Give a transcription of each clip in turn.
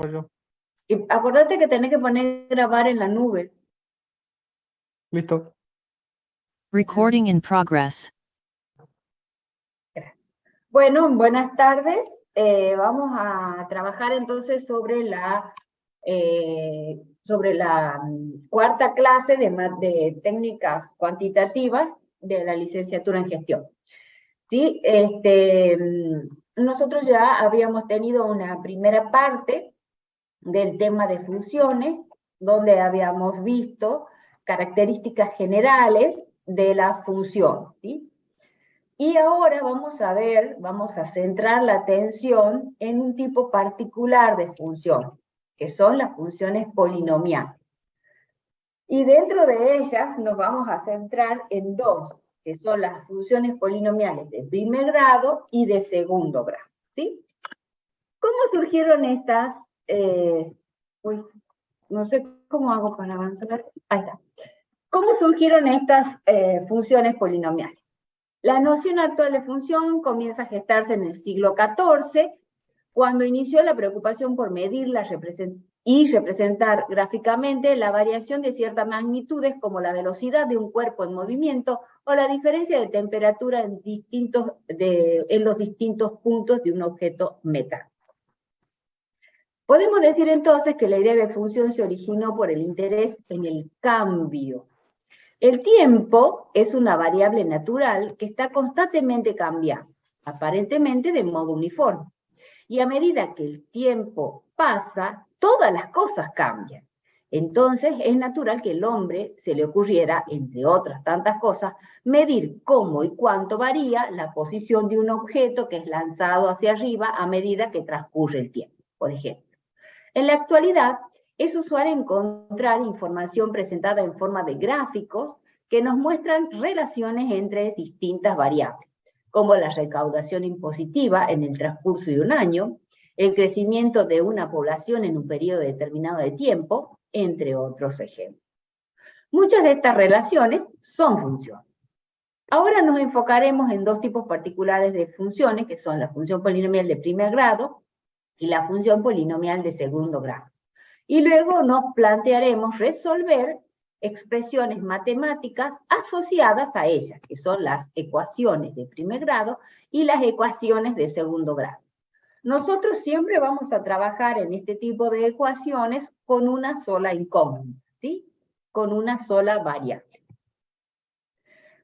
Pollo. Y acordate que tenés que poner grabar en la nube. Listo. Recording in progress. Bueno, buenas tardes. Vamos a trabajar entonces sobre la cuarta clase de técnicas cuantitativas de la licenciatura en gestión. ¿Sí? Nosotros ya habíamos tenido una primera parte del tema de funciones, donde habíamos visto características generales de la función, ¿sí? Y ahora vamos a centrar la atención en un tipo particular de función, que son las funciones polinomiales. Y dentro de ellas nos vamos a centrar en dos, que son las funciones polinomiales de primer grado y de segundo grado, ¿sí? ¿Cómo surgieron estas? No sé cómo hago para avanzar. Ahí está. ¿Cómo surgieron estas funciones polinomiales? La noción actual de función comienza a gestarse en el siglo XIV, cuando inició la preocupación por medir y representar gráficamente la variación de ciertas magnitudes como la velocidad de un cuerpo en movimiento o la diferencia de temperatura en los distintos puntos de un objeto mecánico. Podemos decir entonces que la idea de función se originó por el interés en el cambio. El tiempo es una variable natural que está constantemente cambiando, aparentemente de modo uniforme. Y a medida que el tiempo pasa, todas las cosas cambian. Entonces es natural que el hombre se le ocurriera, entre otras tantas cosas, medir cómo y cuánto varía la posición de un objeto que es lanzado hacia arriba a medida que transcurre el tiempo, por ejemplo. En la actualidad, es usual encontrar información presentada en forma de gráficos que nos muestran relaciones entre distintas variables, como la recaudación impositiva en el transcurso de un año, el crecimiento de una población en un periodo determinado de tiempo, entre otros ejemplos. Muchas de estas relaciones son funciones. Ahora nos enfocaremos en dos tipos particulares de funciones, que son la función polinomial de primer grado y la función polinomial de segundo grado. Y luego nos plantearemos resolver expresiones matemáticas asociadas a ellas, que son las ecuaciones de primer grado y las ecuaciones de segundo grado. Nosotros siempre vamos a trabajar en este tipo de ecuaciones con una sola incógnita, ¿sí? Con una sola variable.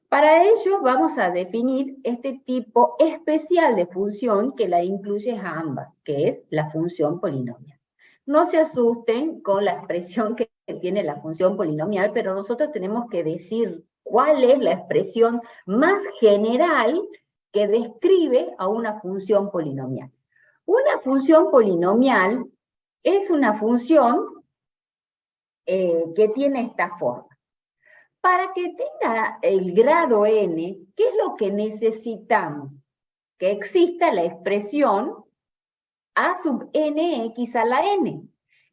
Para ello vamos a definir este tipo especial de función que la incluye a ambas, que es la función polinomial. No se asusten con la expresión que tiene la función polinomial, pero nosotros tenemos que decir cuál es la expresión más general que describe a una función polinomial. Una función polinomial es una función que tiene esta forma. Para que tenga el grado n, ¿qué es lo que necesitamos? Que exista la expresión a sub nx a la n.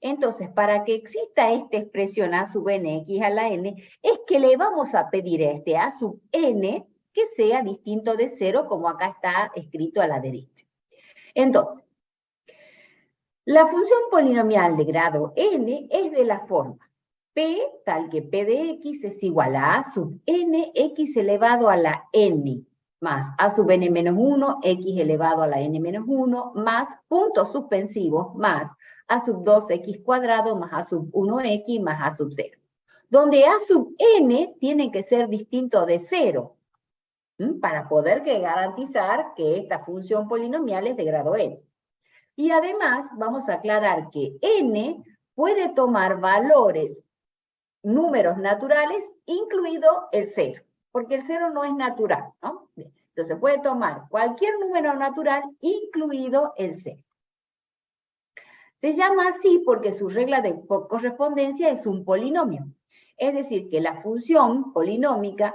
Entonces, para que exista esta expresión a sub nx a la n, es que le vamos a pedir a este a sub n que sea distinto de 0, como acá está escrito a la derecha. Entonces, la función polinomial de grado n es de la forma P, tal que P de X es igual a sub n, X elevado a la n, más a sub n menos 1, X elevado a la n menos 1, más puntos suspensivos, más a sub 2X cuadrado, más a sub 1X, más a sub 0. Donde a sub n tiene que ser distinto de 0, para poder garantizar que esta función polinomial es de grado n. Y además vamos a aclarar que n puede tomar valores números naturales, incluido el 0, porque el 0 no es natural, ¿no? Entonces puede tomar cualquier número natural, incluido el 0. Se llama así porque su regla de correspondencia es un polinomio. Es decir, que la función polinómica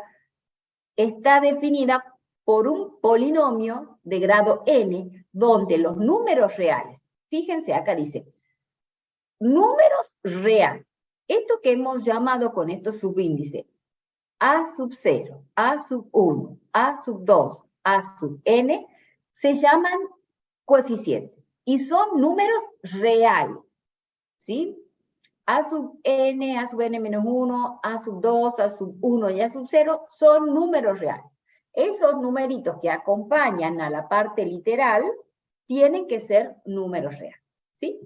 está definida por un polinomio de grado n, donde los números reales, fíjense, acá dice, números reales, esto que hemos llamado con estos subíndices, a sub 0, a sub 1, a sub 2, a sub n, se llaman coeficientes y son números reales. ¿sí? A sub n, a sub n menos 1, a sub 2, a sub 1 y a sub 0 son números reales. Esos numeritos que acompañan a la parte literal tienen que ser números reales, ¿sí?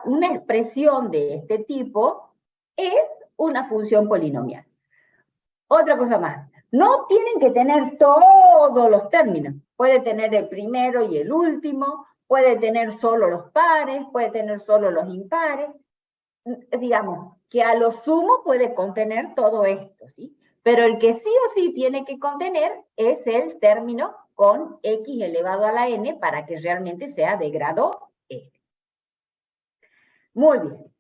Una expresión de este tipo es una función polinomial. Otra cosa más, no tienen que tener todos los términos. Puede tener el primero y el último, puede tener solo los pares, puede tener solo los impares. Digamos, que a lo sumo puede contener todo esto, ¿sí? Pero el que sí o sí tiene que contener es el término con x elevado a la n para que realmente sea de grado n. Muy bien.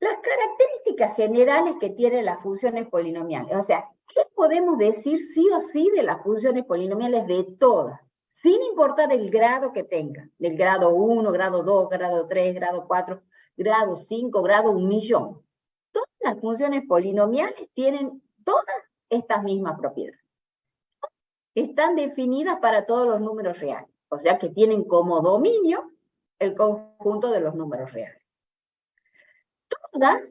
Las características generales que tienen las funciones polinomiales. O sea, ¿qué podemos decir sí o sí de las funciones polinomiales de todas? Sin importar el grado que tengan. Del grado 1, grado 2, grado 3, grado 4, grado 5, grado 1.000.000. Todas las funciones polinomiales tienen todas estas mismas propiedades. Están definidas para todos los números reales. O sea que tienen como dominio el conjunto de los números reales. Todas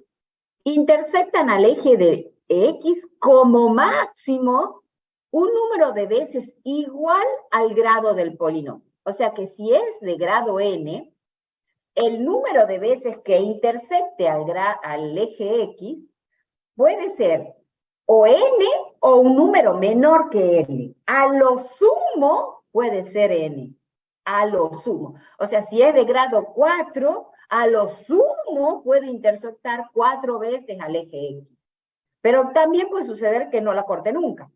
intersectan al eje de x como máximo un número de veces igual al grado del polinomio. O sea que si es de grado n, el número de veces que intersecte al eje x puede ser o n o un número menor que n. A lo sumo puede ser n. A lo sumo. O sea, si es de grado 4, a lo sumo puede intersectar 4 veces al eje x. Pero también puede suceder que no la corte nunca.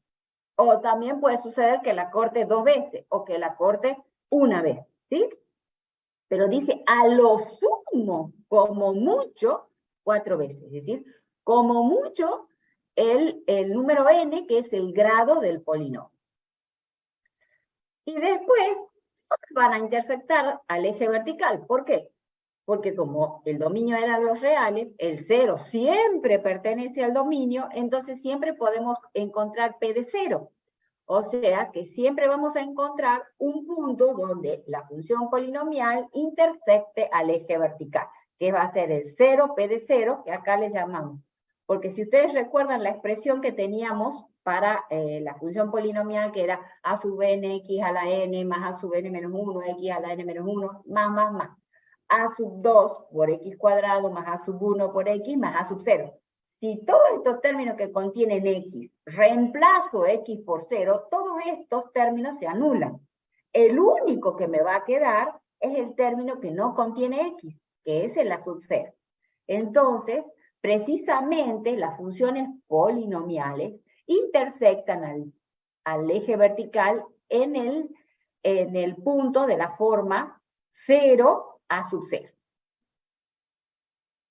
O también puede suceder que la corte 2 veces o que la corte una vez, ¿sí? Pero dice a lo sumo, como mucho, 4 veces. Es decir, como mucho el número n, que es el grado del polinomio. Y después van a intersectar al eje vertical. ¿Por qué? Porque como el dominio eran los reales, el 0 siempre pertenece al dominio, entonces siempre podemos encontrar P de 0. O sea que siempre vamos a encontrar un punto donde la función polinomial intersecte al eje vertical, que va a ser el 0, P de 0, que acá le llamamos. Porque si ustedes recuerdan la expresión que teníamos para la función polinomial, que era a sub n, x a la n, más a sub n menos 1, x a la n menos 1, más. A sub 2 por x cuadrado, más a sub 1 por x, más a sub 0. Si todos estos términos que contienen x, reemplazo x por 0, todos estos términos se anulan. El único que me va a quedar es el término que no contiene x, que es el a sub 0. Entonces, precisamente las funciones polinomiales intersectan al eje vertical en el punto de la forma 0 a sub 0.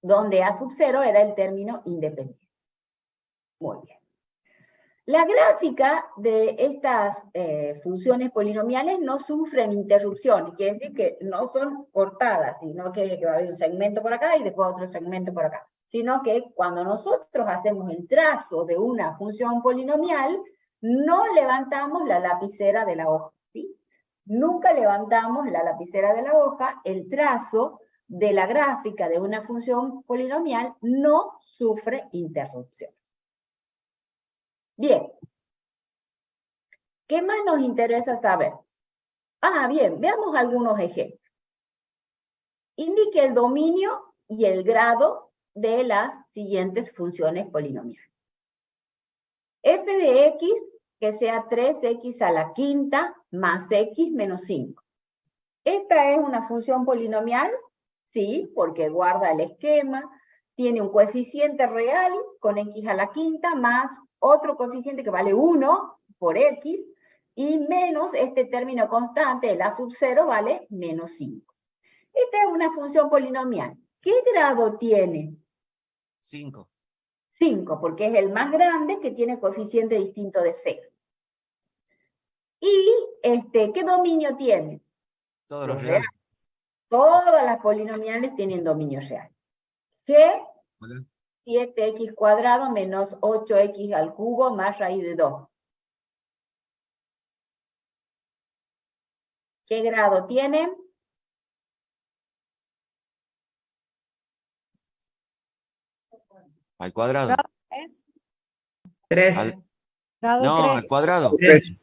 Donde a sub 0 era el término independiente. Muy bien. La gráfica de estas funciones polinomiales no sufren interrupciones, quiere decir que no son cortadas, sino que va a haber un segmento por acá y después otro segmento por acá, sino que cuando nosotros hacemos el trazo de una función polinomial, no levantamos la lapicera de la hoja, ¿sí? Nunca levantamos la lapicera de la hoja, el trazo de la gráfica de una función polinomial no sufre interrupción. Bien. ¿Qué más nos interesa saber? Bien, veamos algunos ejemplos. Indique el dominio y el grado de las siguientes funciones polinomiales. F de x que sea 3x a la quinta más x menos 5. ¿Esta es una función polinomial? Sí, porque guarda el esquema, tiene un coeficiente real con x a la quinta más otro coeficiente que vale 1 por x, y menos este término constante, el a sub 0, vale menos 5. Esta es una función polinomial. ¿Qué grado tiene? 5. 5, porque es el más grande que tiene coeficiente distinto de 0. ¿Y qué dominio tiene? Todos los reales. Todas las polinomiales tienen dominio real. G, 7x cuadrado menos 8x al cubo más raíz de 2. ¿Qué grado tiene? Al cuadrado. Grado 3. 3. Grado No, 3. al cuadrado. 3.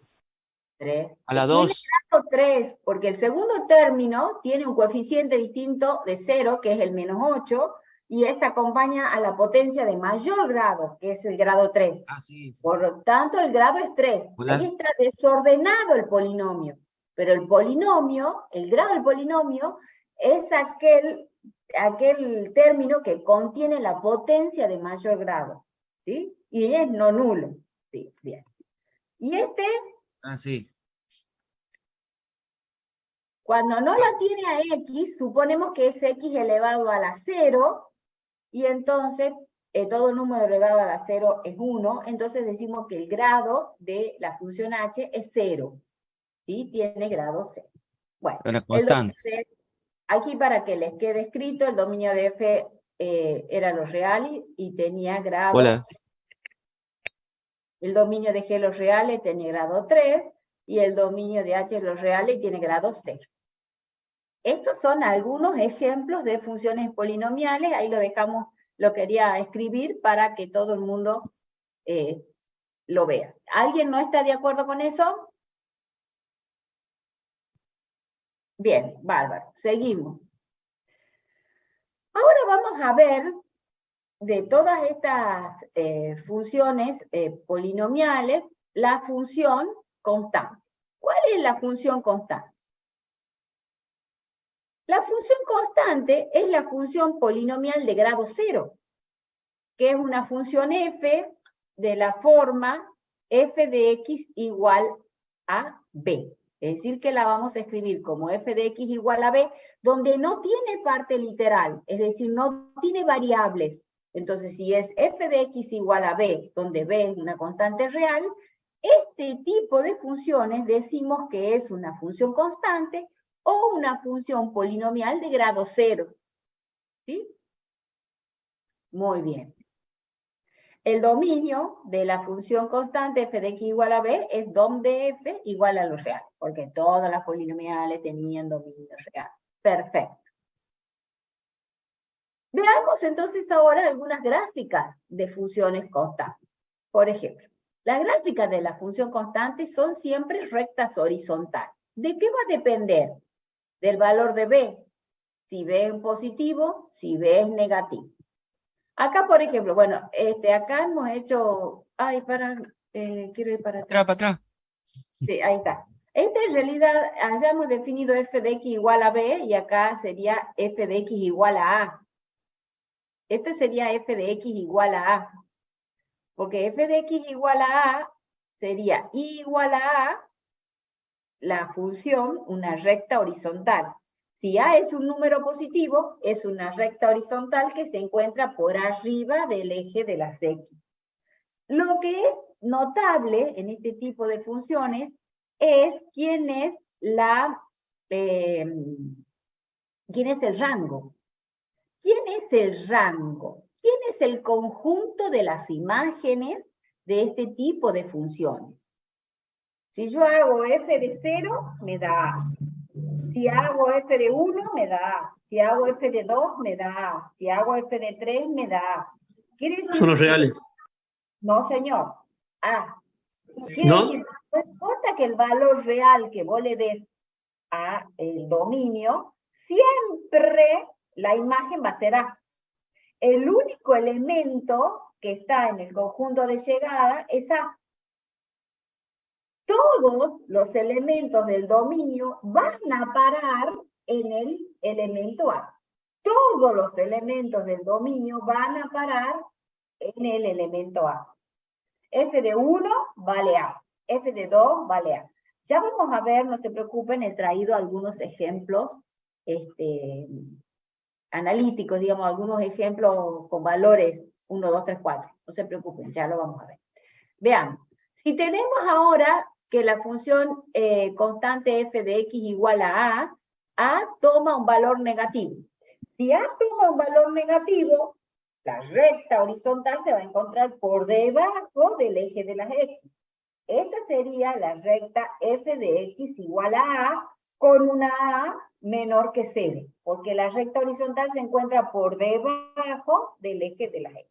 3. A la Tiene 2. grado 3, porque el segundo término tiene un coeficiente distinto de 0, que es el -8, y esta acompaña a la potencia de mayor grado, que es el grado 3. Ah, sí. Sí. Por lo tanto, el grado es 3. Hola. Ahí está desordenado el polinomio. Pero el polinomio, el grado del polinomio, es aquel término que contiene la potencia de mayor grado. ¿Sí? Y es no nulo. Sí, bien. Y Ah, sí. cuando no la tiene a x, suponemos que es x elevado a la 0, y entonces todo número elevado a la 0 es 1, entonces decimos que el grado de la función h es 0. ¿Sí? Tiene grado 0. Bueno, Una constante. aquí para que les quede escrito, el dominio de f era los reales y tenía grado... Hola. El dominio de G los reales tiene grado 3, y el dominio de H los reales tiene grado 0. Estos son algunos ejemplos de funciones polinomiales, ahí lo dejamos, lo quería escribir para que todo el mundo lo vea. ¿Alguien no está de acuerdo con eso? Bien, bárbaro, seguimos. Ahora vamos a ver de todas estas funciones polinomiales, la función constante. ¿Cuál es la función constante? La función constante es la función polinomial de grado 0, que es una función f de la forma f de x igual a b. Es decir, que la vamos a escribir como f de x igual a b, donde no tiene parte literal, es decir, no tiene variables. Entonces, si es f de x igual a b, donde b es una constante real, este tipo de funciones decimos que es una función constante o una función polinomial de grado 0. ¿Sí? Muy bien. El dominio de la función constante f de x igual a b es dom de f igual a lo real, porque todas las polinomiales tenían dominio real. Perfecto. Veamos entonces ahora algunas gráficas de funciones constantes. Por ejemplo, las gráficas de la función constante son siempre rectas horizontales. ¿De qué va a depender? Del valor de b. Si b es positivo, si b es negativo. Acá, por ejemplo, bueno, acá hemos hecho... Ay, quiero ir para atrás. Para atrás. Sí, ahí está. En realidad, hayamos definido f de x igual a b, y acá sería f de x igual a a. Este sería f de x igual a a. Porque f de x igual a a sería i igual a a, la función, una recta horizontal. Si a es un número positivo, es una recta horizontal que se encuentra por arriba del eje de las x. Lo que es notable en este tipo de funciones es quién es el rango. ¿Quién es el rango? ¿Quién es el conjunto de las imágenes de este tipo de funciones? Si yo hago f de 0, me da a. Si hago f de 1, me da a. Si hago f de 2, me da a. Si hago f de 3, me da a. ¿Quiere decir Son los reales. No, señor. A. Quiere ¿No? decir, no importa que el valor real que vos le des a el dominio, siempre la imagen va a ser A. El único elemento que está en el conjunto de llegada es A. Todos los elementos del dominio van a parar en el elemento A. Todos los elementos del dominio van a parar en el elemento A. F de 1 vale A. F de 2 vale A. Ya vamos a ver, no se preocupen, he traído algunos ejemplos analíticos, digamos, algunos ejemplos con valores 1, 2, 3, 4. No se preocupen, ya lo vamos a ver. Vean, si tenemos ahora que la función constante f de x igual a toma un valor negativo. Si a toma un valor negativo, la recta horizontal se va a encontrar por debajo del eje de las x. Esta sería la recta f de x igual a con una a menor que 0, porque la recta horizontal se encuentra por debajo del eje de las x.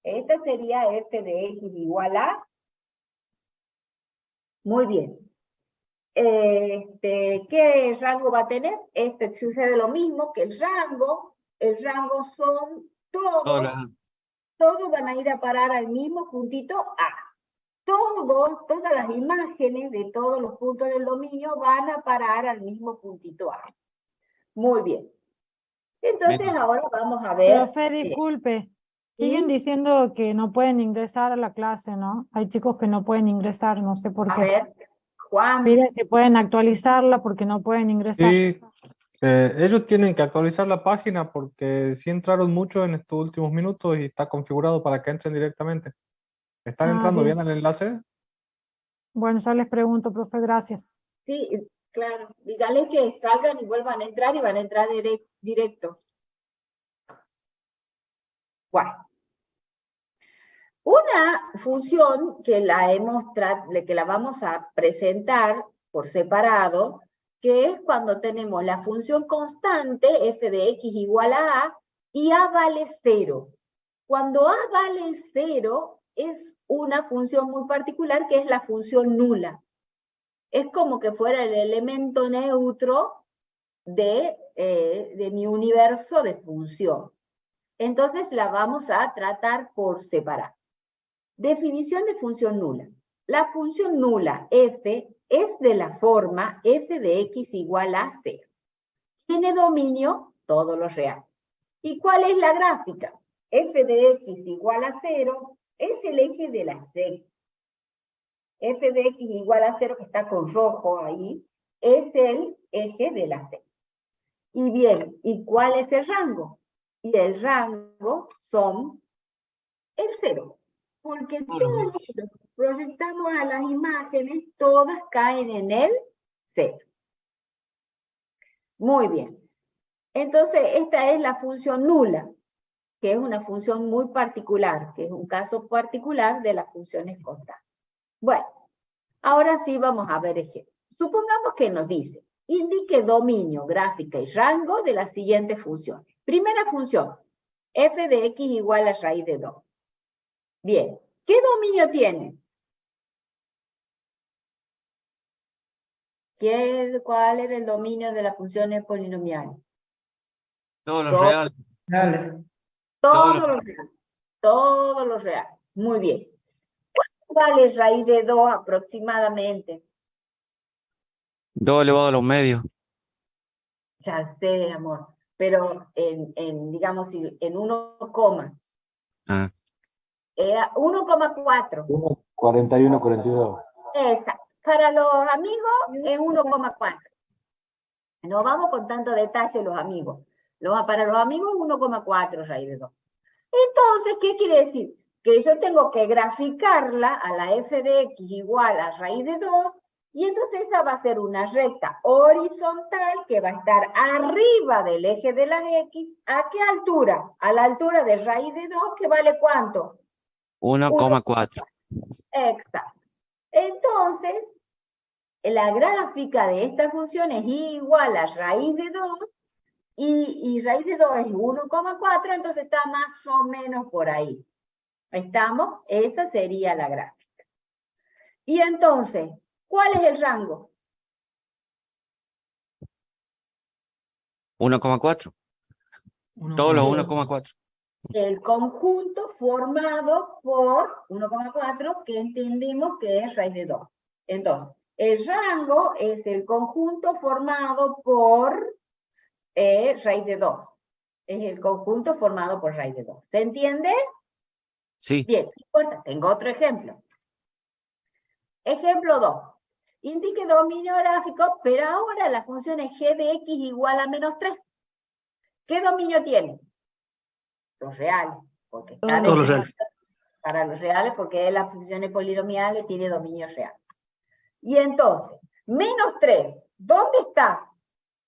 Este sería f de x igual a... Muy bien. ¿Qué rango va a tener? Sucede lo mismo que el rango. El rango son Hola. todos van a ir a parar al mismo puntito A. Todas las imágenes de todos los puntos del dominio van a parar al mismo puntito A. Muy bien. Entonces Bien. ahora vamos a ver. Profe, disculpe. ¿sí? Siguen diciendo que no pueden ingresar a la clase, ¿no? Hay chicos que no pueden ingresar, no sé por A qué. ver, Juan. Miren si pueden actualizarla porque no pueden ingresar. Sí, ellos tienen que actualizar la página porque sí entraron mucho en estos últimos minutos y está configurado para que entren directamente. ¿Están Ah, entrando bien. bien al enlace? Bueno, ya les pregunto, profe, gracias. Sí, claro. Díganle que salgan y vuelvan a entrar y van a entrar directo. Bueno. Una función que que la vamos a presentar por separado, que es cuando tenemos la función constante f de x igual a y a vale 0. Cuando a vale 0 es una función muy particular que es la función nula. Es como que fuera el elemento neutro de mi universo de función. Entonces la vamos a tratar por separado. Definición de función nula. La función nula f es de la forma f de x igual a 0. Tiene dominio todos los reales. ¿Y cuál es la gráfica? F de x igual a 0 es el eje de la C. F de x igual a 0, que está con rojo ahí, es el eje de la C. Y bien, ¿y cuál es el rango? Y el rango son el 0. Porque todos los proyectamos a las imágenes, todas caen en el 0. Muy bien. Entonces, esta es la función nula, que es una función muy particular, que es un caso particular de las funciones constantes. Bueno, ahora sí vamos a ver ejemplos. Supongamos que nos dice, indique dominio, gráfica y rango de las siguientes funciones. Primera función, f de x igual a raíz de 2. Bien, ¿qué dominio tiene? ¿Cuál era el dominio de las funciones polinomiales? Todos los reales. Dale. Todos los reales. Todos los reales. Muy bien. ¿Cuánto vale raíz de 2 aproximadamente? 2 elevado a los medios. Ya sé, amor. Pero digamos, en 1, Ah, 1,4. 41, 42. Exacto. Para los amigos es 1,4. No vamos con tanto detalle los amigos. Para los amigos 1,4 raíz de 2. Entonces, ¿qué quiere decir? Que yo tengo que graficarla a la f de x igual a raíz de 2, y entonces esa va a ser una recta horizontal que va a estar arriba del eje de las x. ¿A qué altura? A la altura de raíz de 2, que vale ¿cuánto? 1,4. Exacto. Entonces, la gráfica de esta función es igual a raíz de 2, y raíz de 2 es 1,4, entonces está más o menos por ahí. ¿Estamos? Esa sería la gráfica. Y entonces, ¿cuál es el rango? 1,4. Todos los 1,4. El conjunto formado por 1,4, que entendimos que es raíz de 2. Entonces, el rango es el conjunto formado por raíz de 2. Es el conjunto formado por raíz de 2. ¿Se entiende? Sí. Bien, no importa, tengo otro ejemplo. Ejemplo 2. Indique dominio gráfico, pero ahora la función es g de x igual a menos 3. ¿Qué dominio tiene? Los reales. Porque está Todos los reales. para los reales, porque las funciones polinomiales tiene dominio real. Y entonces, menos 3, ¿dónde está?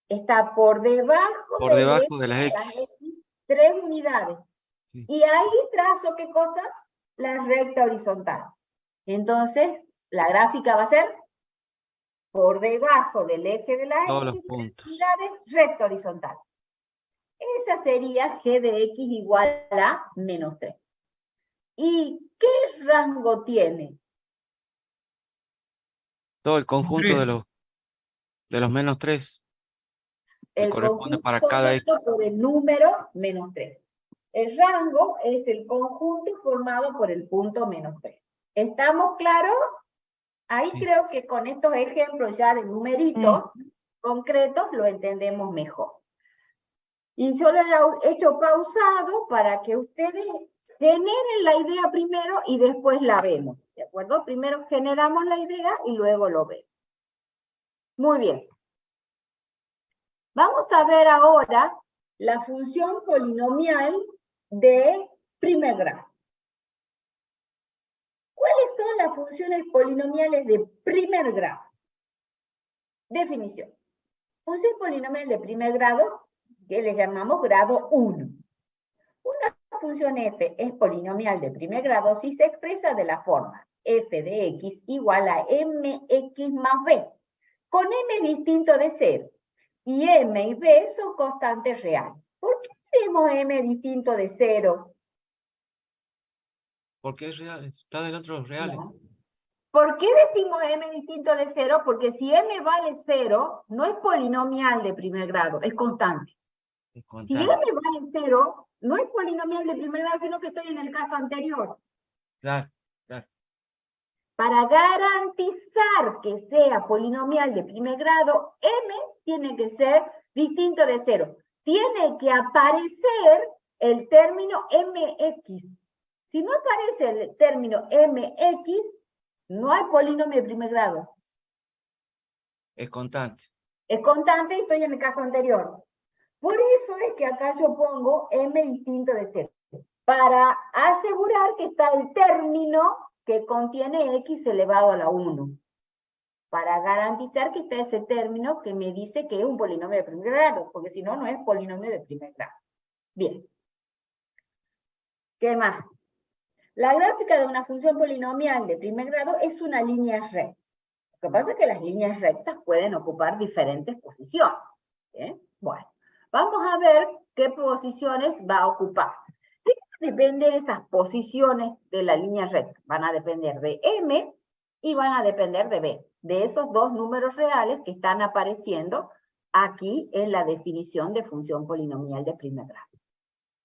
Está por debajo, Por debajo de las X. 3 unidades. Sí. Y ahí trazo, ¿qué cosa? La recta horizontal. Entonces, la gráfica va a ser por debajo del eje de la Todos los X, puntos. unidades, recta horizontal. Esa sería g de x igual a menos 3. ¿Y qué rango tiene? Todo el conjunto de Tres. los menos 3 que El corresponde conjunto para cada X. por el número menos 3. El rango es el conjunto formado por el punto menos 3. ¿Estamos claros? Ahí Sí. creo que con estos ejemplos ya de numeritos concretos lo entendemos mejor. Y yo lo he hecho pausado para que ustedes generen la idea primero y después la vemos. ¿De acuerdo? Primero generamos la idea y luego lo vemos. Muy bien. Vamos a ver ahora la función polinomial de primer grado. ¿Cuáles son las funciones polinomiales de primer grado? Definición. Función polinomial de primer grado, que le llamamos grado 1. Una función f es polinomial de primer grado si se expresa de la forma f de x igual a mx más b, con m distinto de 0. Y m y b son constantes reales. ¿Por qué tenemos m distinto de 0? Porque es real, está delante de los reales. No. ¿Por qué decimos m distinto de 0? Porque si m vale 0, no es polinomial de primer grado, es constante. Es Si constante. m vale 0, no es polinomial de primer grado, sino que estoy en el caso anterior. Claro, claro. Para garantizar que sea polinomial de primer grado, m tiene que ser distinto de 0. Tiene que aparecer el término mx. Si no aparece el término mx, no hay polinomio de primer grado. Es constante. Es constante y estoy en el caso anterior. Por eso es que acá yo pongo m distinto de 0. Para asegurar que está el término que contiene x elevado a la 1. Para garantizar que está ese término que me dice que es un polinomio de primer grado, porque si no, no es polinomio de primer grado. Bien. ¿Qué más? La gráfica de una función polinomial de primer grado es una línea recta. Lo que pasa es que las líneas rectas pueden ocupar diferentes posiciones. ¿Bien? Bueno, vamos a ver qué posiciones va a ocupar. ¿De qué dependen esas posiciones de la línea recta? Van a depender de m y van a depender de b, de esos dos números reales que están apareciendo aquí en la definición de función polinomial de primer grado.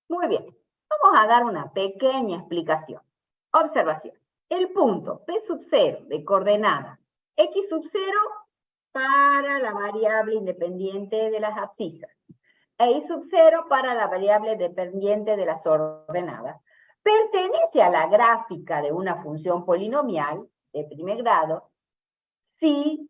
Muy bien, vamos a dar una pequeña explicación. Observación. El punto P sub 0 de coordenada x sub 0 para la variable independiente de las abscisas e y sub 0 para la variable dependiente de las ordenadas, pertenece a la gráfica de una función polinomial de primer grado si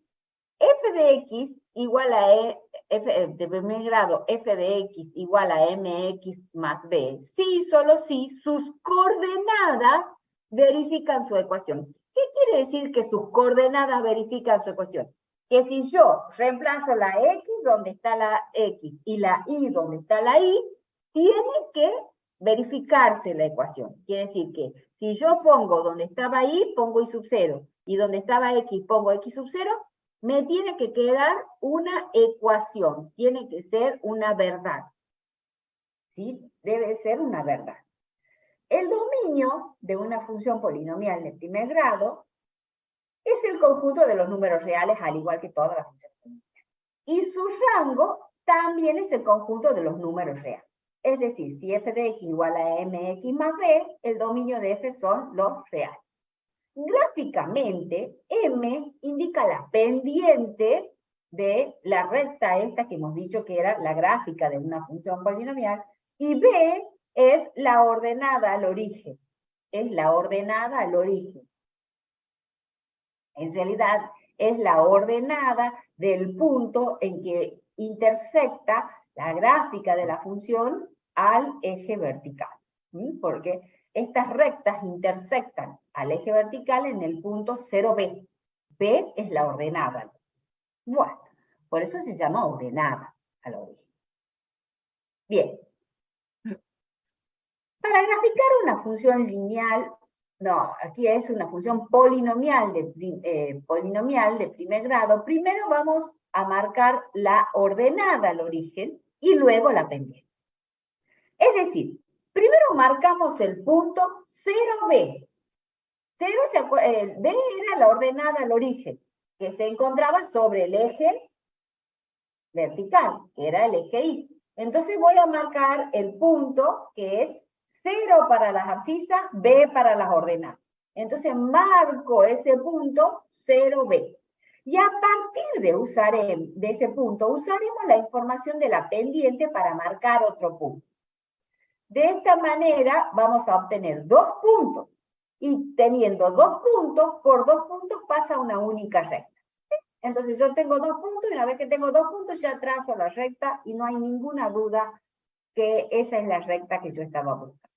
f de x igual a f de primer grado f de x igual a mx más b, si y solo si sus coordenadas verifican su ecuación. ¿Qué quiere decir que sus coordenadas verifican su ecuación? Que si yo reemplazo la x donde está la x y la y donde está la y, tiene que verificarse la ecuación. Quiere decir que si yo pongo donde estaba y, pongo y sub 0, y donde estaba x, pongo x sub 0, me tiene que quedar una ecuación, tiene que ser una verdad. ¿Sí? Debe ser una verdad. El dominio de una función polinomial de primer grado es el conjunto de los números reales, al igual que todas las funciones polinomiales. Y su rango también es el conjunto de los números reales. Es decir, si f de x igual a mx más b, el dominio de f son los reales. Gráficamente, m indica la pendiente de la recta esta que hemos dicho que era la gráfica de una función polinomial, y b es la ordenada al origen. Es la ordenada al origen. En realidad, es la ordenada del punto en que intersecta la gráfica de la función al eje vertical. ¿Sí? Porque estas rectas intersectan al eje vertical en el punto 0b. B es la ordenada. Bueno, por eso se llama ordenada al origen. Bien. Para graficar una función lineal, no, aquí es una función polinomial de primer grado, primero vamos a marcar la ordenada al origen y luego la pendiente. Es decir, Primero marcamos el punto 0B. B era la ordenada al origen, que se encontraba sobre el eje vertical, que era el eje Y. Entonces voy a marcar el punto que es 0 para las abscisas, B para las ordenadas. Entonces marco ese punto 0B. Y a partir de ese punto, usaremos la información de la pendiente para marcar otro punto. De esta manera vamos a obtener 2 puntos. Y teniendo 2 puntos, por 2 puntos pasa una única recta. Entonces yo tengo 2 puntos y una vez que tengo 2 puntos ya trazo la recta y no hay ninguna duda que esa es la recta que yo estaba buscando.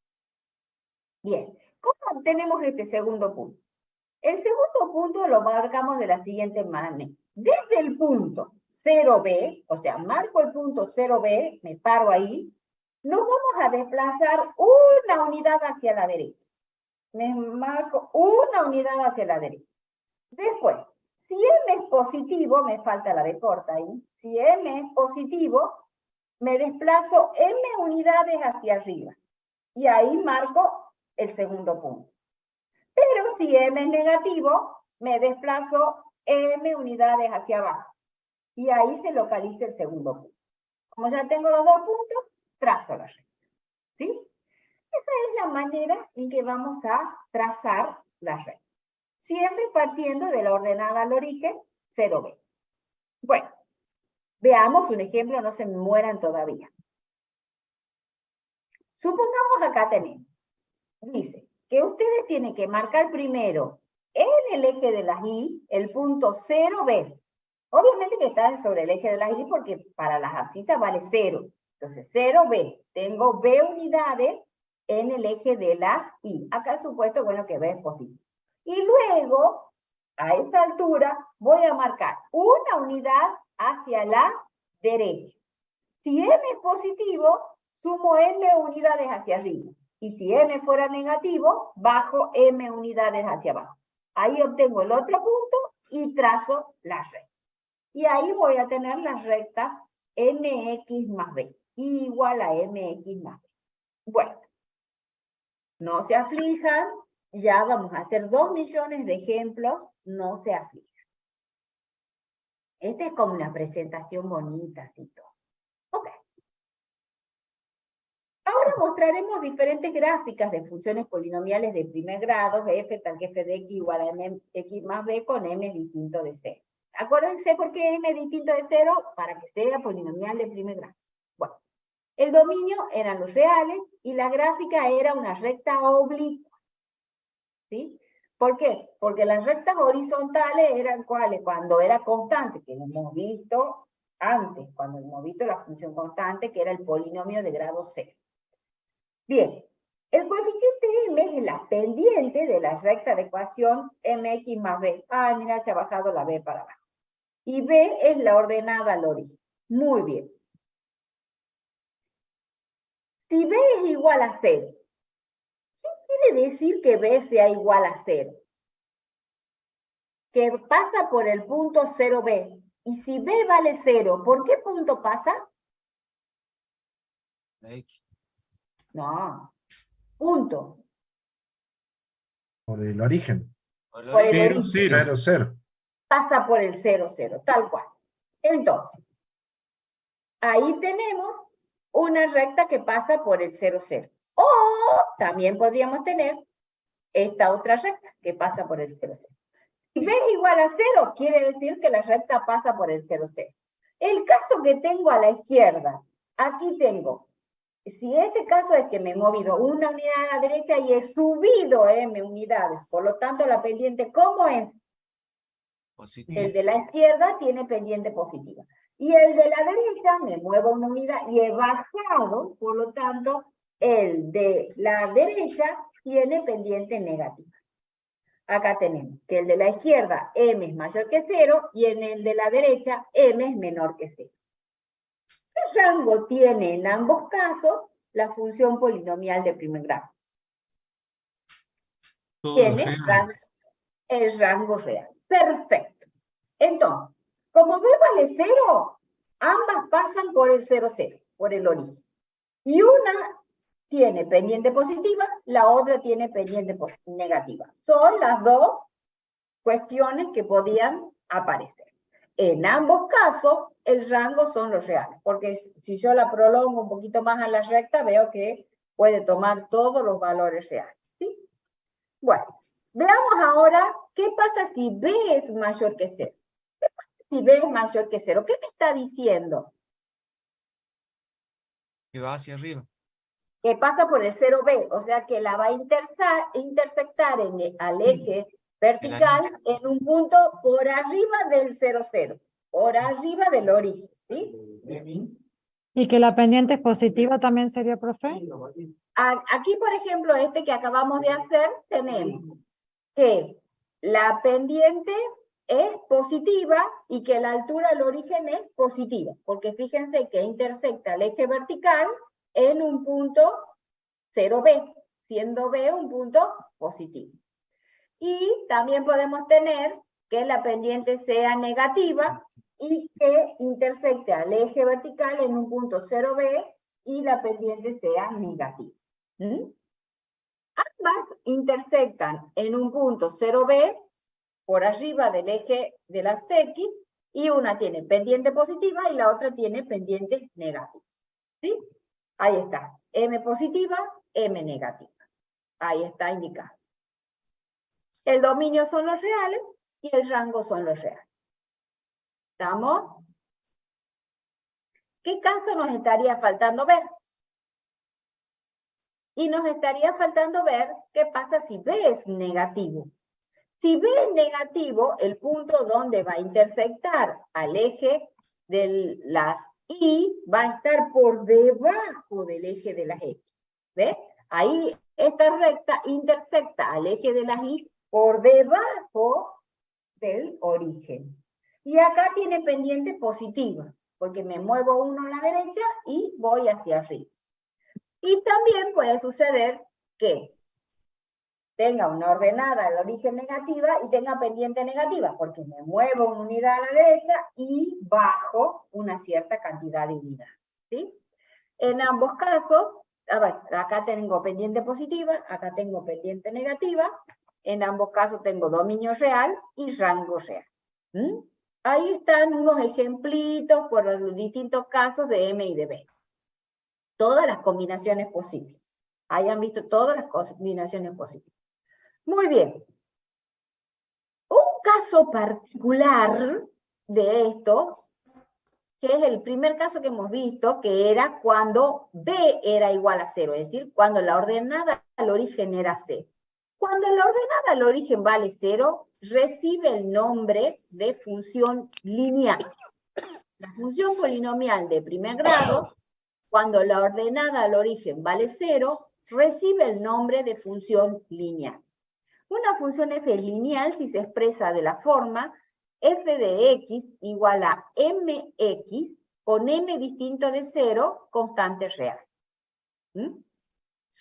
Bien, ¿cómo obtenemos este segundo punto? El segundo punto lo marcamos de la siguiente manera. Desde el punto 0B, o sea, marco el punto 0B, me paro ahí, nos vamos a desplazar una unidad hacia la derecha. Me marco una unidad hacia la derecha. Después, si M es positivo, me falta la B corta ahí, si M es positivo, me desplazo M unidades hacia arriba. Y ahí marco el segundo punto. Pero si M es negativo, me desplazo M unidades hacia abajo. Y ahí se localiza el segundo punto. Como ya tengo los 2 puntos, trazo la recta. ¿Sí? Esa es la manera en que vamos a trazar la recta. Siempre partiendo de la ordenada al origen, 0B. Bueno, veamos un ejemplo, no se me mueran todavía. Supongamos acá tenemos, dice, que ustedes tienen que marcar primero en el eje de las Y el punto 0B. Obviamente que está sobre el eje de las Y porque para las abscisas vale 0. Entonces 0B, tengo B unidades en el eje de las Y. Acá supuesto, bueno, que B es positivo. Y luego, a esa altura, voy a marcar una unidad hacia la derecha. Si M es positivo, sumo M unidades hacia arriba. Y si M fuera negativo, bajo M unidades hacia abajo. Ahí obtengo el otro punto y trazo la recta. Y ahí voy a tener las rectas MX más B, igual a MX más B. Bueno, no se aflijan, ya vamos a hacer 2 millones de ejemplos, no se aflijan. Esta es como una presentación bonita, así todo. Ok. Ahora mostraremos diferentes gráficas de funciones polinomiales de primer grado, f tal que f de x igual a mx más b con m distinto de 0. Acuérdense por qué m distinto de 0, para que sea polinomial de primer grado. Bueno, el dominio eran los reales y la gráfica era una recta oblicua. ¿Sí? ¿Por qué? Porque las rectas horizontales eran ¿cuáles? Cuando era constante, que hemos visto antes, cuando hemos visto la función constante, que era el polinomio de grado 0. Bien, el coeficiente m es la pendiente de la recta de ecuación mx más b. Ah, mira, se ha bajado la b para abajo. Y b es la ordenada al origen. Muy bien. Si b es igual a 0, ¿qué quiere decir que b sea igual a 0? Que pasa por el punto 0b. Y si b vale 0, ¿por qué punto pasa? X. No. Punto. Por el origen. Por Por el 0, origen. 0. 0. Pasa por el 0, 0, tal cual. Entonces, ahí tenemos una recta que pasa por el 0, 0. O también podríamos tener esta otra recta que pasa por el 0, 0. Si b es igual a 0, quiere decir que la recta pasa por el 0, 0. El caso que tengo a la izquierda, aquí tengo, si ese caso es que me he movido una unidad a la derecha y he subido m unidades, por lo tanto la pendiente, ¿cómo es? Positivo. El de la izquierda tiene pendiente positiva. Y el de la derecha me muevo una unidad y he bajado, por lo tanto, el de la derecha tiene pendiente negativa. Acá tenemos que el de la izquierda m es mayor que 0 y en el de la derecha m es menor que 0. ¿Qué rango tiene en ambos casos la función polinomial de primer grado? Todos los Tiene reales. el rango real. Perfecto. Entonces, como b vale 0, ambas pasan por el 0, 0, por el origen. Y una tiene pendiente positiva, la otra tiene pendiente negativa. Son las dos cuestiones que podían aparecer. En ambos casos, el rango son los reales, porque si yo la prolongo un poquito más a la recta, veo que puede tomar todos los valores reales, ¿sí? Bueno, veamos ahora qué pasa si B es mayor que 0. ¿Qué pasa si B es mayor que 0? ¿Qué me está diciendo? Que va hacia arriba. Que pasa por el 0B, o sea que la va a intersectar al eje vertical en un punto por arriba del 0,0, por arriba del origen, ¿sí? ¿Y que la pendiente es positiva también sería, profe? Aquí, por ejemplo, este que acabamos de hacer, tenemos que la pendiente es positiva y que la altura del origen es positiva, porque fíjense que intersecta el eje vertical en un punto 0B, siendo B un punto positivo. Y también podemos tener que la pendiente sea negativa y que intersecte al eje vertical en un punto 0B y la pendiente sea negativa. Ambas intersectan en un punto 0B por arriba del eje de las X y una tiene pendiente positiva y la otra tiene pendiente negativa. ¿Sí? Ahí está. M positiva, M negativa. Ahí está indicado. El dominio son los reales y el rango son los reales. ¿Estamos? ¿Qué caso nos estaría faltando ver? Y nos estaría faltando ver qué pasa si B es negativo. Si B es negativo, el punto donde va a intersectar al eje de las Y va a estar por debajo del eje de las X. ¿Ves? Ahí esta recta intersecta al eje de las Y por debajo del origen. Y acá tiene pendiente positiva, porque me muevo uno a la derecha y voy hacia arriba. Y también puede suceder que tenga una ordenada al origen negativa y tenga pendiente negativa, porque me muevo una unidad a la derecha y bajo una cierta cantidad de unidades, ¿sí? En ambos casos, a ver, acá tengo pendiente positiva, acá tengo pendiente negativa, en ambos casos tengo dominio real y rango real. Ahí están unos ejemplitos por los distintos casos de M y de B. Todas las combinaciones posibles. Hayan visto todas las combinaciones posibles. Muy bien. Un caso particular de esto, que es el primer caso que hemos visto, que era cuando B era igual a 0, es decir, cuando la ordenada al origen era 0. Cuando la ordenada al origen vale 0, recibe el nombre de función lineal. La función polinomial de primer grado, cuando la ordenada al origen vale 0, recibe el nombre de función lineal. Una función f lineal si se expresa de la forma f de x igual a mx con m distinto de 0, constante real.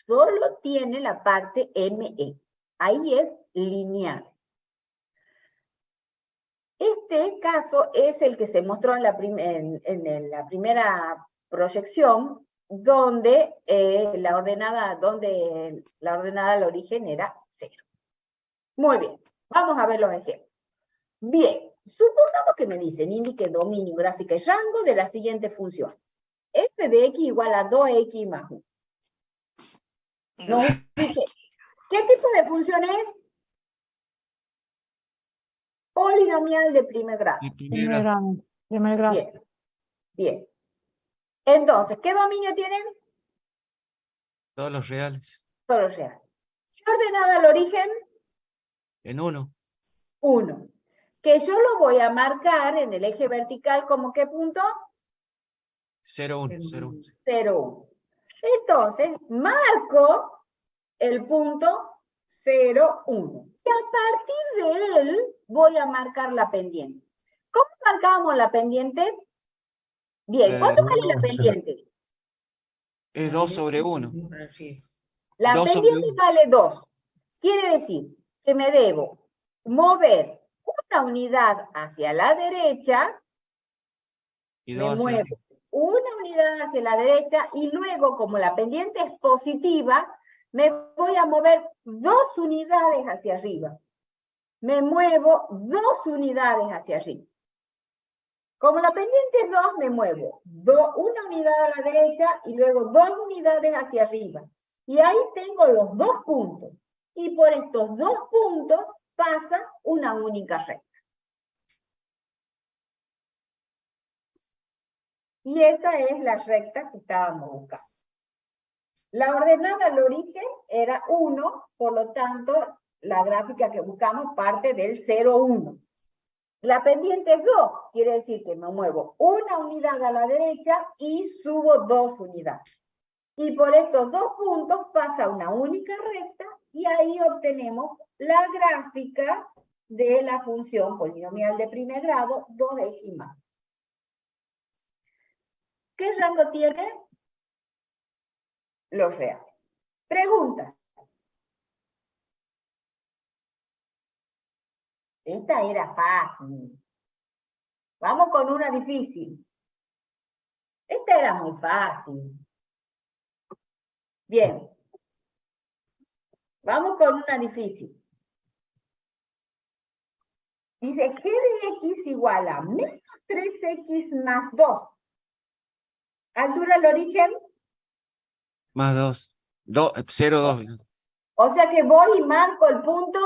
Solo tiene la parte me. Ahí es lineal. Este caso es el que se mostró en la primera proyección, donde la ordenada al origen era 0. Muy bien, vamos a ver los ejemplos. Bien, supongamos que me dicen, indique dominio, gráfica y rango de la siguiente función. F de x igual a 2x más 1. Nos dice, ¿qué tipo de función es? Polinomial de primer grado. Primer grado. Bien, bien. Entonces, ¿qué dominio tienen? Todos los reales. Todos los reales. ¿Qué ordenada al origen? En 1. 1. Que yo lo voy a marcar en el eje vertical como ¿qué punto? 0, 1. 0, 1. 0, 1. Entonces, marco el punto 0, 1. Y a partir de él voy a marcar la pendiente. ¿Cómo marcamos la pendiente? Bien, ¿cuánto vale la pendiente? Es 2 sobre 1. La 2 sobre pendiente 1. vale 2. Quiere decir que me debo mover una unidad hacia la derecha, Y me 2 hacia muevo arriba. una unidad hacia la derecha y luego, como la pendiente es positiva, me voy a mover 2 unidades hacia arriba. Me muevo 2 unidades hacia arriba. Como la pendiente es 2, me muevo una unidad a la derecha y luego 2 unidades hacia arriba. Y ahí tengo los 2 puntos. Y por estos 2 puntos pasa una única recta. Y esa es la recta que estábamos buscando. La ordenada al origen era 1, por lo tanto, la gráfica que buscamos parte del 0, 1. La pendiente es 2, quiere decir que me muevo una unidad a la derecha y subo 2 unidades. Y por estos 2 puntos pasa una única recta y ahí obtenemos la gráfica de la función polinomial de primer grado 2x más. ¿Qué rango tiene? Los reales. Pregunta. Esta era fácil. Vamos con una difícil. Esta era muy fácil. Bien. Vamos con una difícil. Dice g de x igual a menos 3x más 2. ¿Altura al origen? Más 2. 0, 2. O sea que voy y marco el punto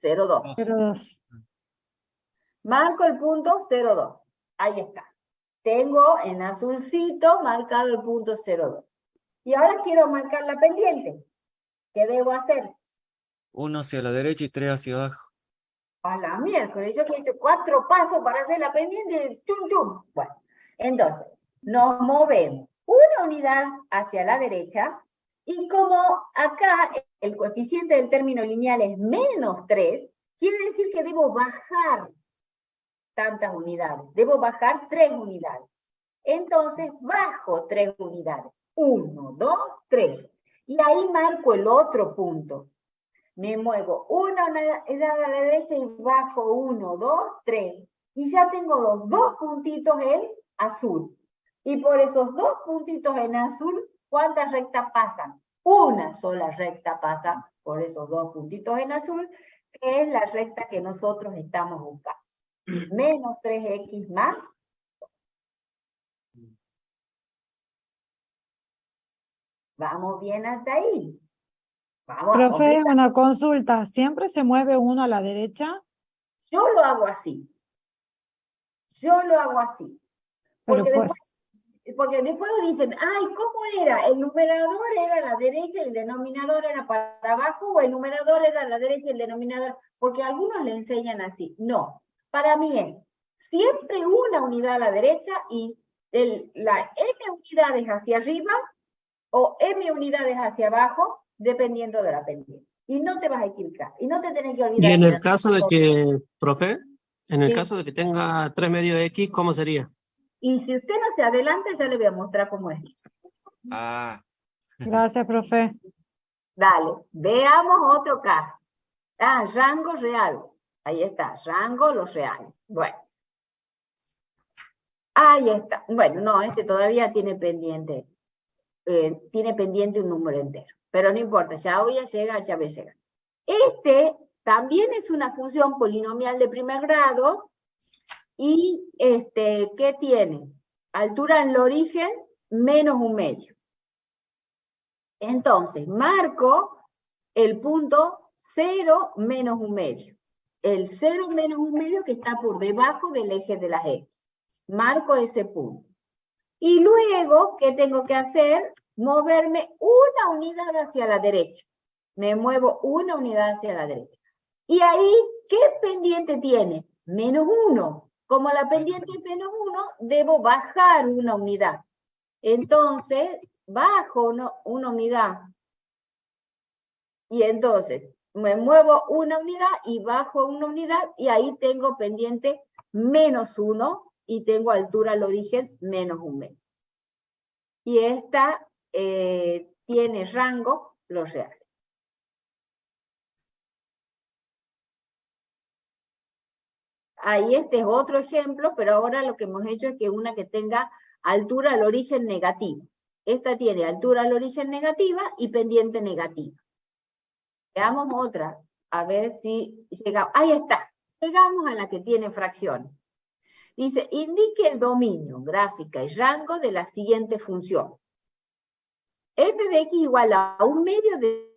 0,2. 0,2. Marco el punto 0,2. Ahí está. Tengo en azulcito marcado el punto 0,2. Y ahora quiero marcar la pendiente. ¿Qué debo hacer? 1 hacia la derecha y 3 hacia abajo. A la miércoles, yo que he hecho 4 pasos para hacer la pendiente, chum chum. Bueno, entonces, nos movemos una unidad hacia la derecha, y como acá el coeficiente del término lineal es menos 3, quiere decir que debo bajar tantas unidades, debo bajar 3 unidades. Entonces, bajo 3 unidades. 1, 2, 3. Y ahí marco el otro punto. Me muevo una unidad a la derecha y bajo 1, 2, 3. Y ya tengo los 2 puntitos en azul. Y por esos 2 puntitos en azul, ¿cuántas rectas pasan? Una sola recta pasa por esos 2 puntitos en azul, que es la recta que nosotros estamos buscando. Menos 3x más. Vamos bien hasta ahí. Vamos a Profe, completar. una consulta. ¿Siempre se mueve uno a la derecha? Yo lo hago así. Yo lo hago así. Pero Porque pues, porque después dicen, ay, ¿cómo era? ¿El numerador era a la derecha y el denominador era para abajo? ¿O el numerador era a la derecha y el denominador? Porque algunos le enseñan así. No, para mí es siempre una unidad a la derecha y la m unidades hacia arriba o m unidades hacia abajo, dependiendo de la pendiente. Y no te vas a equivocar. Y no te tenés que olvidar. Y en que el caso de que, profe, en el Sí. caso de que tenga 3 medios X, ¿cómo sería? Y si usted no se adelanta, ya le voy a mostrar cómo es. Ah. gracias, profe. Dale, veamos otro caso. Ah, rango real. Ahí está, rango los reales. Bueno. Ahí está. Bueno, no, este todavía tiene pendiente. Tiene pendiente un número entero. Pero no importa, ya voy a llegar, ya voy a llegar. Este también es una función polinomial de primer grado. Y ¿qué tiene? Altura en el origen menos 1/2. Entonces, marco el punto 0 menos 1/2. El 0 menos 1/2 que está por debajo del eje de las X. Marco ese punto. Y luego, ¿qué tengo que hacer? Moverme una unidad hacia la derecha. Me muevo una unidad hacia la derecha. Y ahí, ¿qué pendiente tiene? Menos 1. Como la pendiente es menos 1, debo bajar una unidad. Entonces, bajo una unidad. Y entonces, me muevo una unidad y bajo una unidad, y ahí tengo pendiente menos 1, y tengo altura al origen menos 1/2. Y esta tiene rango los reales. Ahí este es otro ejemplo, pero ahora lo que hemos hecho es que una que tenga altura al origen negativa. Esta tiene altura al origen negativa y pendiente negativa. Veamos otra, a ver si llegamos. Ahí está, llegamos a la que tiene fracciones. Dice, indique el dominio, gráfica y rango de la siguiente función. F de x igual a 1/2 de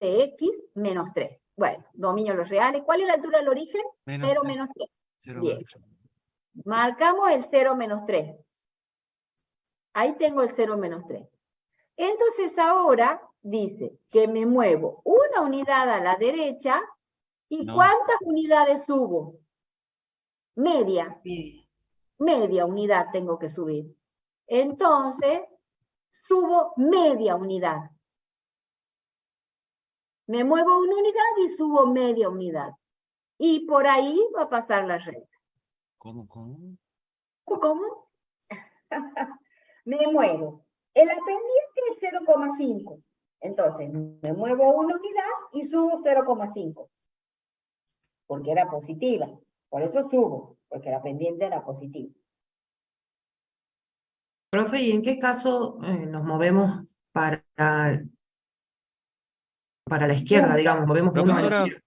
x menos 3. Bueno, dominio de los reales. ¿Cuál es la altura del origen? 0 menos 3. Bien. Marcamos el 0 menos 3. Ahí tengo el 0 menos 3. Entonces ahora dice que me muevo una unidad a la derecha y No. ¿cuántas unidades subo? Media. Media unidad tengo que subir. Entonces, subo media unidad. Me muevo una unidad y subo media unidad. Y por ahí va a pasar la recta. ¿Cómo? ¿Cómo? Me muevo. El pendiente es 0,5. Entonces, me muevo una unidad y subo 0,5. Porque era positiva. Por eso subo, porque la pendiente era positiva. Profe, ¿y en qué caso nos movemos para la izquierda, digamos? Movemos uno a la Profesora, izquierda.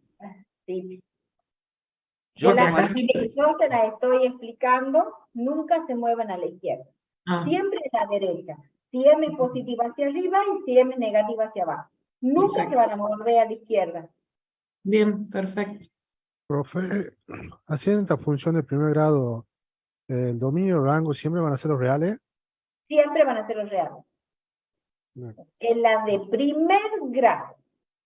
Sí. yo En la como acá alumno- que yo te la estoy explicando, nunca se mueven a la izquierda. Ah, Siempre a la derecha. Si M es positiva hacia arriba y si M es negativa hacia abajo. Nunca se perfecto. van a mover a la izquierda. Bien, perfecto. Profe, haciendo esta función de primer grado, el dominio y el rango siempre van a ser los reales. Siempre van a ser los reales. Bien. En la de primer grado.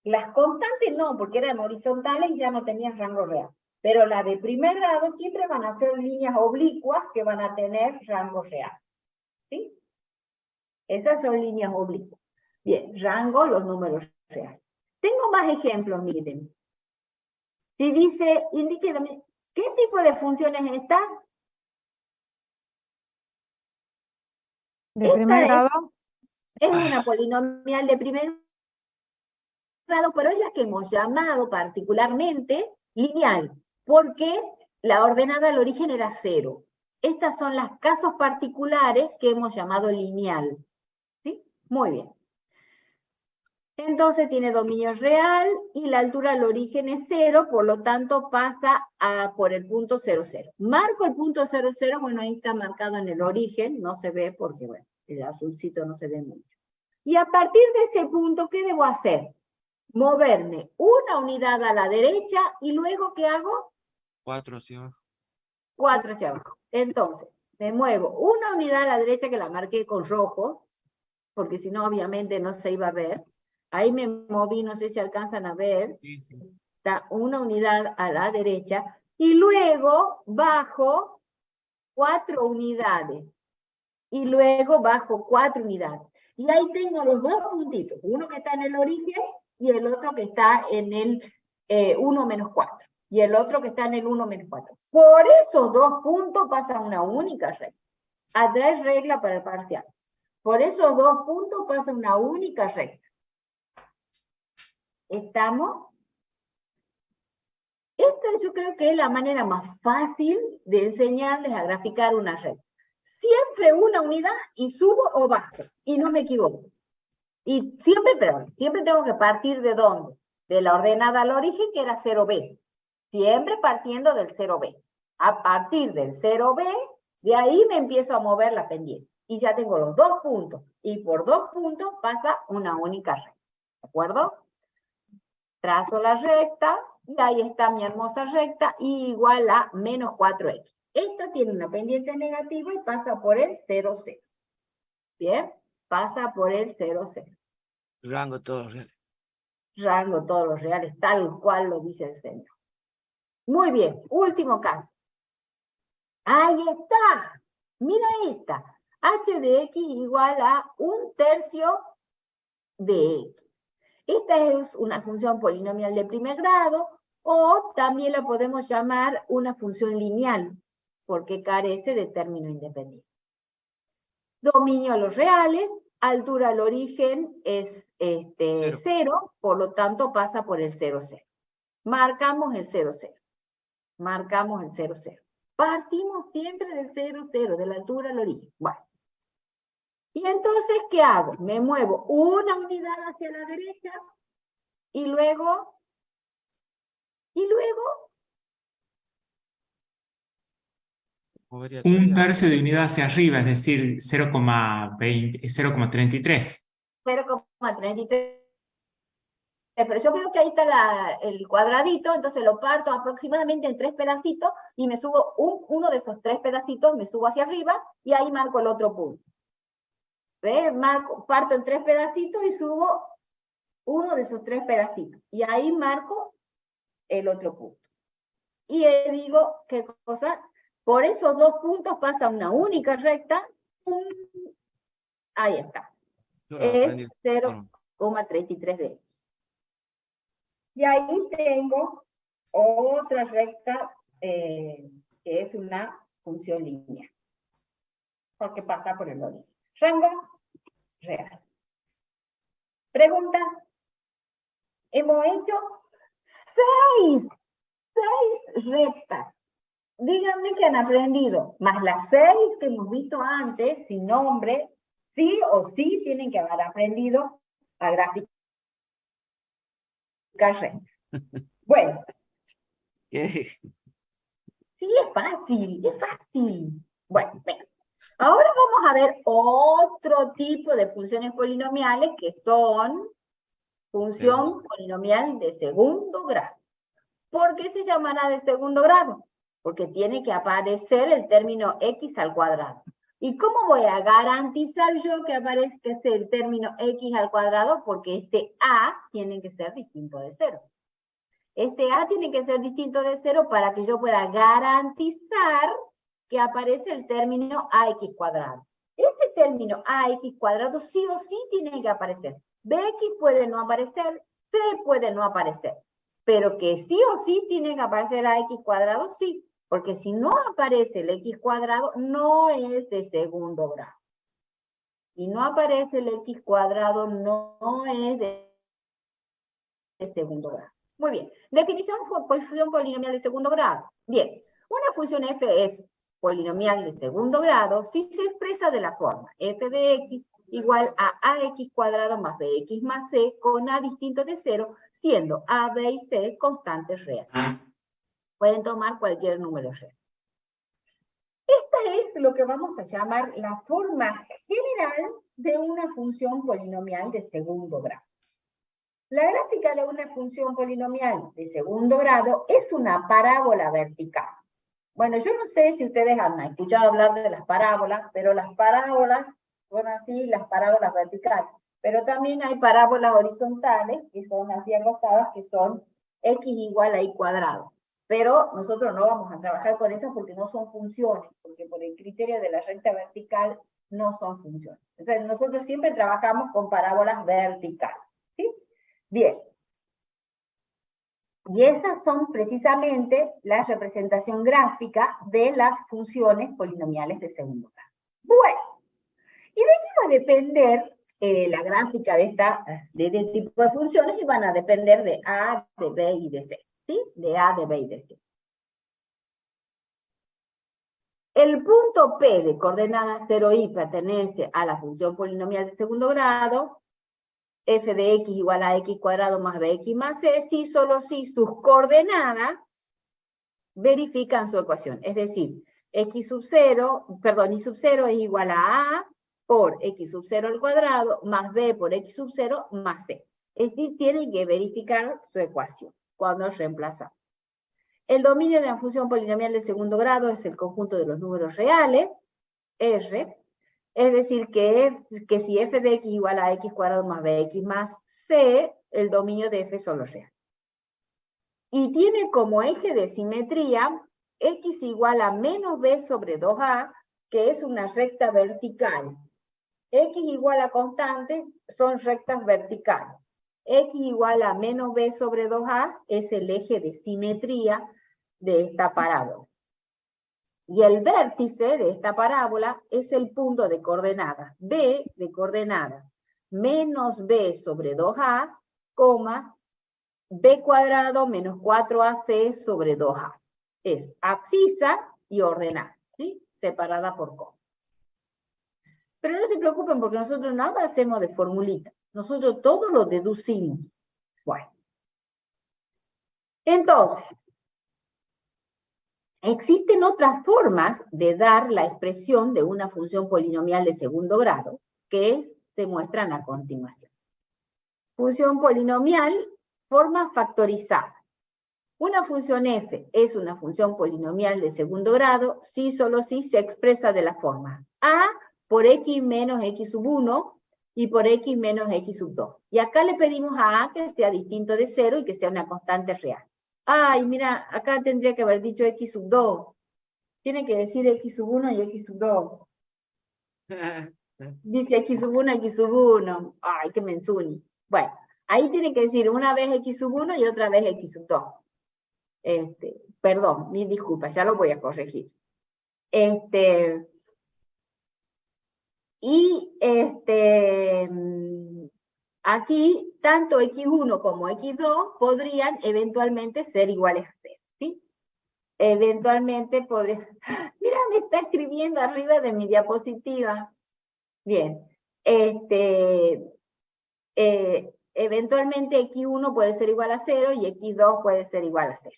Las constantes no, porque eran horizontales y ya no tenían rango real. Pero la de primer grado siempre van a ser líneas oblicuas que van a tener rango real. ¿Sí? Esas son líneas oblicuas. Bien, rango, los números reales. Tengo más ejemplos, miren. Si dice, indíqueme, ¿qué tipo de función es esta? De primer Esta grado, es una polinomial de primer grado, pero es la que hemos llamado particularmente lineal, porque la ordenada al origen era 0. Estas son los casos particulares que hemos llamado lineal. ¿Sí? Muy bien. Entonces tiene dominio real y la altura al origen es 0, por lo tanto pasa por el punto 0, 0. Marco el punto 0, 0, bueno, ahí está marcado en el origen, no se ve porque, bueno, el azulcito no se ve mucho. Y a partir de ese punto, ¿qué debo hacer? Moverme una unidad a la derecha y luego, ¿qué hago? 4 hacia abajo. 4 hacia abajo. Entonces, me muevo una unidad a la derecha que la marqué con rojo, porque si no, obviamente no se iba a ver. Ahí me moví, no sé si alcanzan a ver. Sí, sí. Está una unidad a la derecha. Y luego bajo 4 unidades. Y luego bajo 4 unidades. Y ahí tengo los dos puntitos. Uno que está en el origen y el otro que está en el 1 menos 4. Y el otro que está en el 1 menos 4. Por esos dos puntos pasa una única regla. Atraer regla para el parcial. Por esos dos puntos pasa una única regla. ¿Estamos? Esta yo creo que es la manera más fácil de enseñarles a graficar una red. Siempre una unidad y subo o bajo. Y no me equivoco. Y siempre, pero siempre tengo que partir ¿de dónde? De la ordenada al origen, que era 0b. Siempre partiendo del 0b. A partir del 0b, de ahí me empiezo a mover la pendiente. Y ya tengo los dos puntos. Y por dos puntos pasa una única red. ¿De acuerdo? Trazo la recta, y ahí está mi hermosa recta, y igual a menos 4x. Esta tiene una pendiente negativa y pasa por el 0, 0. ¿Bien? Pasa por el 0, 0. Rango todos reales. Rango todos los reales, tal cual lo dice el centro. Muy bien, último caso. Ahí está. Mira esta. H de x igual a 1/3 de x. Esta es una función polinomial de primer grado, o también la podemos llamar una función lineal, porque carece de término independiente. Dominio a los reales, altura al origen es 0, por lo tanto pasa por el 0, 0. Marcamos el 0, 0. Marcamos el 0, 0. Partimos siempre de 0, 0, de la altura al origen. Bueno. Y entonces, ¿qué hago? Me muevo una unidad hacia la derecha y luego, Movería Un tres, tercio de unidad hacia arriba, es decir, 0,33. 0,33. Pero yo veo que ahí está el cuadradito, entonces lo parto aproximadamente en 3 pedacitos y me subo uno de esos 3 pedacitos, me subo hacia arriba y ahí marco el otro punto. ¿Ves? Parto en 3 pedacitos y subo uno de esos 3 pedacitos. Y ahí marco el otro punto. Y digo, ¿qué cosa? Por esos 2 puntos pasa una única recta. Ahí está. Yo lo aprendí. Es 0,33 de X. Y ahí tengo otra recta que es una función lineal. Porque pasa por el origen. Rango real. Preguntas. Hemos hecho 6 rectas. Díganme que han aprendido, más las 6 que hemos visto antes, sin nombre, sí o sí tienen que haber aprendido a graficar rectas. Bueno. ¿Qué? Sí, es fácil, es fácil. Bueno, venga. Ahora vamos a ver otro tipo de funciones polinomiales que son función polinomial de segundo grado. ¿Por qué se llamará de segundo grado? Porque tiene que aparecer el término x al cuadrado. ¿Y cómo voy a garantizar yo que aparezca el término x al cuadrado? Porque este a tiene que ser distinto de 0. Este a tiene que ser distinto de 0 para que yo pueda garantizar que aparece el término ax cuadrado. Este término ax cuadrado sí o sí tiene que aparecer. Bx puede no aparecer, c puede no aparecer. Pero que sí o sí tiene que aparecer ax cuadrado, sí. Porque si no aparece el x cuadrado, no es de segundo grado. Si no aparece el x cuadrado, no es de segundo grado. Muy bien. Definición por función polinomial de segundo grado. Bien. Una función f es polinomial de segundo grado si se expresa de la forma f de x igual a ax cuadrado más bx más c con a distinto de 0, siendo a, b y c constantes reales. Pueden tomar cualquier número real. Esta es lo que vamos a llamar la forma general de una función polinomial de segundo grado. La gráfica de una función polinomial de segundo grado es una parábola vertical. Bueno, yo no sé si ustedes han escuchado hablar de las parábolas, pero las parábolas son así, las parábolas verticales. Pero también hay parábolas horizontales, que son así acostadas, que son x igual a y cuadrado. Pero nosotros no vamos a trabajar con esas porque no son funciones, porque por el criterio de la recta vertical no son funciones. Entonces nosotros siempre trabajamos con parábolas verticales. ¿Sí? Bien. Y esas son precisamente la representación gráfica de las funciones polinomiales de segundo grado. Bueno, ¿y de qué va a depender la gráfica de este tipo de funciones? Y van a depender de A, de B y de C. ¿Sí? De A, de B y de C. El punto P de coordenada 0i pertenece a la función polinomial de segundo grado. F de x igual a x cuadrado más bx más c, si solo si sus coordenadas verifican su ecuación. Es decir, x sub 0, perdón, y sub 0 es igual a por x sub 0 al cuadrado más b por x sub 0 más c. Es decir, tienen que verificar su ecuación cuando reemplazan. El dominio de la función polinomial de segundo grado es el conjunto de los números reales, R. Es decir, que si f de x igual a x cuadrado más bx más c, el dominio de f solo es real. Y tiene como eje de simetría x igual a menos b sobre 2a, que es una recta vertical. X igual a constante son rectas verticales. X igual a menos b sobre 2a es el eje de simetría de esta parábola. Y el vértice de esta parábola es el punto de coordenadas b de coordenadas menos b sobre 2a, b cuadrado menos 4ac sobre 2a. Es abscisa y ordenada, ¿sí? Separada por coma. Pero no se preocupen porque nosotros nada hacemos de formulita. Nosotros todo lo deducimos. Bueno. Entonces, existen otras formas de dar la expresión de una función polinomial de segundo grado que se muestran a continuación. Función polinomial, forma factorizada. Una función f es una función polinomial de segundo grado si solo si se expresa de la forma a por x menos x sub 1 y por x menos x sub 2. Y acá le pedimos a a que sea distinto de 0 y que sea una constante real. Ay, mira, acá tendría que haber dicho x sub 2. Tiene que decir x sub 1 y x sub 2. Dice x sub 1, x sub 1. Ay, qué menzuni. Bueno, ahí tiene que decir una vez x sub 1 y otra vez x sub 2. Perdón, mis disculpas, ya lo voy a corregir. Aquí, tanto x1 como x2 podrían eventualmente ser iguales a 0, ¿sí? Eventualmente podría... Mira, me está escribiendo arriba de mi diapositiva. Bien. Eventualmente x1 puede ser igual a 0 y x2 puede ser igual a 0.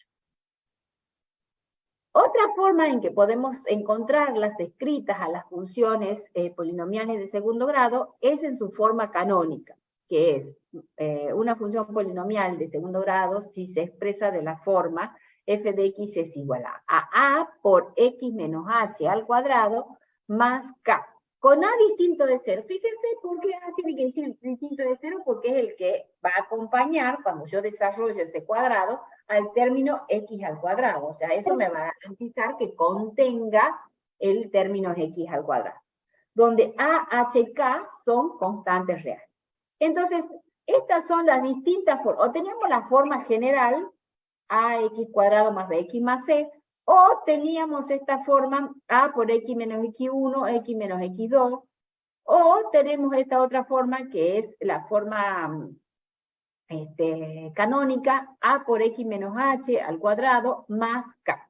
Otra forma en que podemos encontrarlas escritas a las funciones polinomiales de segundo grado es en su forma canónica, que es una función polinomial de segundo grado si se expresa de la forma f de x es igual a por x menos h al cuadrado más k, con a distinto de 0. Fíjense por qué a tiene que decir distinto de 0, porque es el que va a acompañar, cuando yo desarrollo ese cuadrado, al término x al cuadrado. O sea, eso me va a garantizar que contenga el término x al cuadrado, donde a, h y k son constantes reales. Entonces, estas son las distintas formas. O teníamos la forma general, ax cuadrado más bx más c, o teníamos esta forma a por x menos x1, x menos x2, o tenemos esta otra forma que es la forma canónica, a por x menos h al cuadrado más k.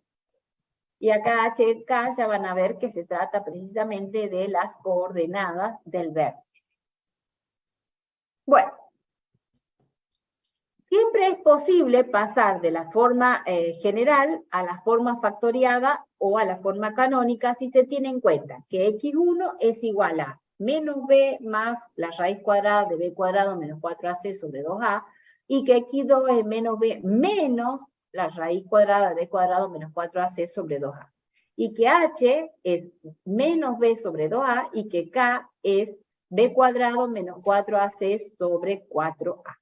Y acá h y k ya van a ver que se trata precisamente de las coordenadas del vértice. Bueno. Siempre es posible pasar de la forma general a la forma factoriada o a la forma canónica si se tiene en cuenta que x1 es igual a menos b más la raíz cuadrada de b cuadrado menos 4ac sobre 2a, y que x2 es menos b menos la raíz cuadrada de b cuadrado menos 4ac sobre 2a. Y que h es menos b sobre 2a y que k es b cuadrado menos 4ac sobre 4a.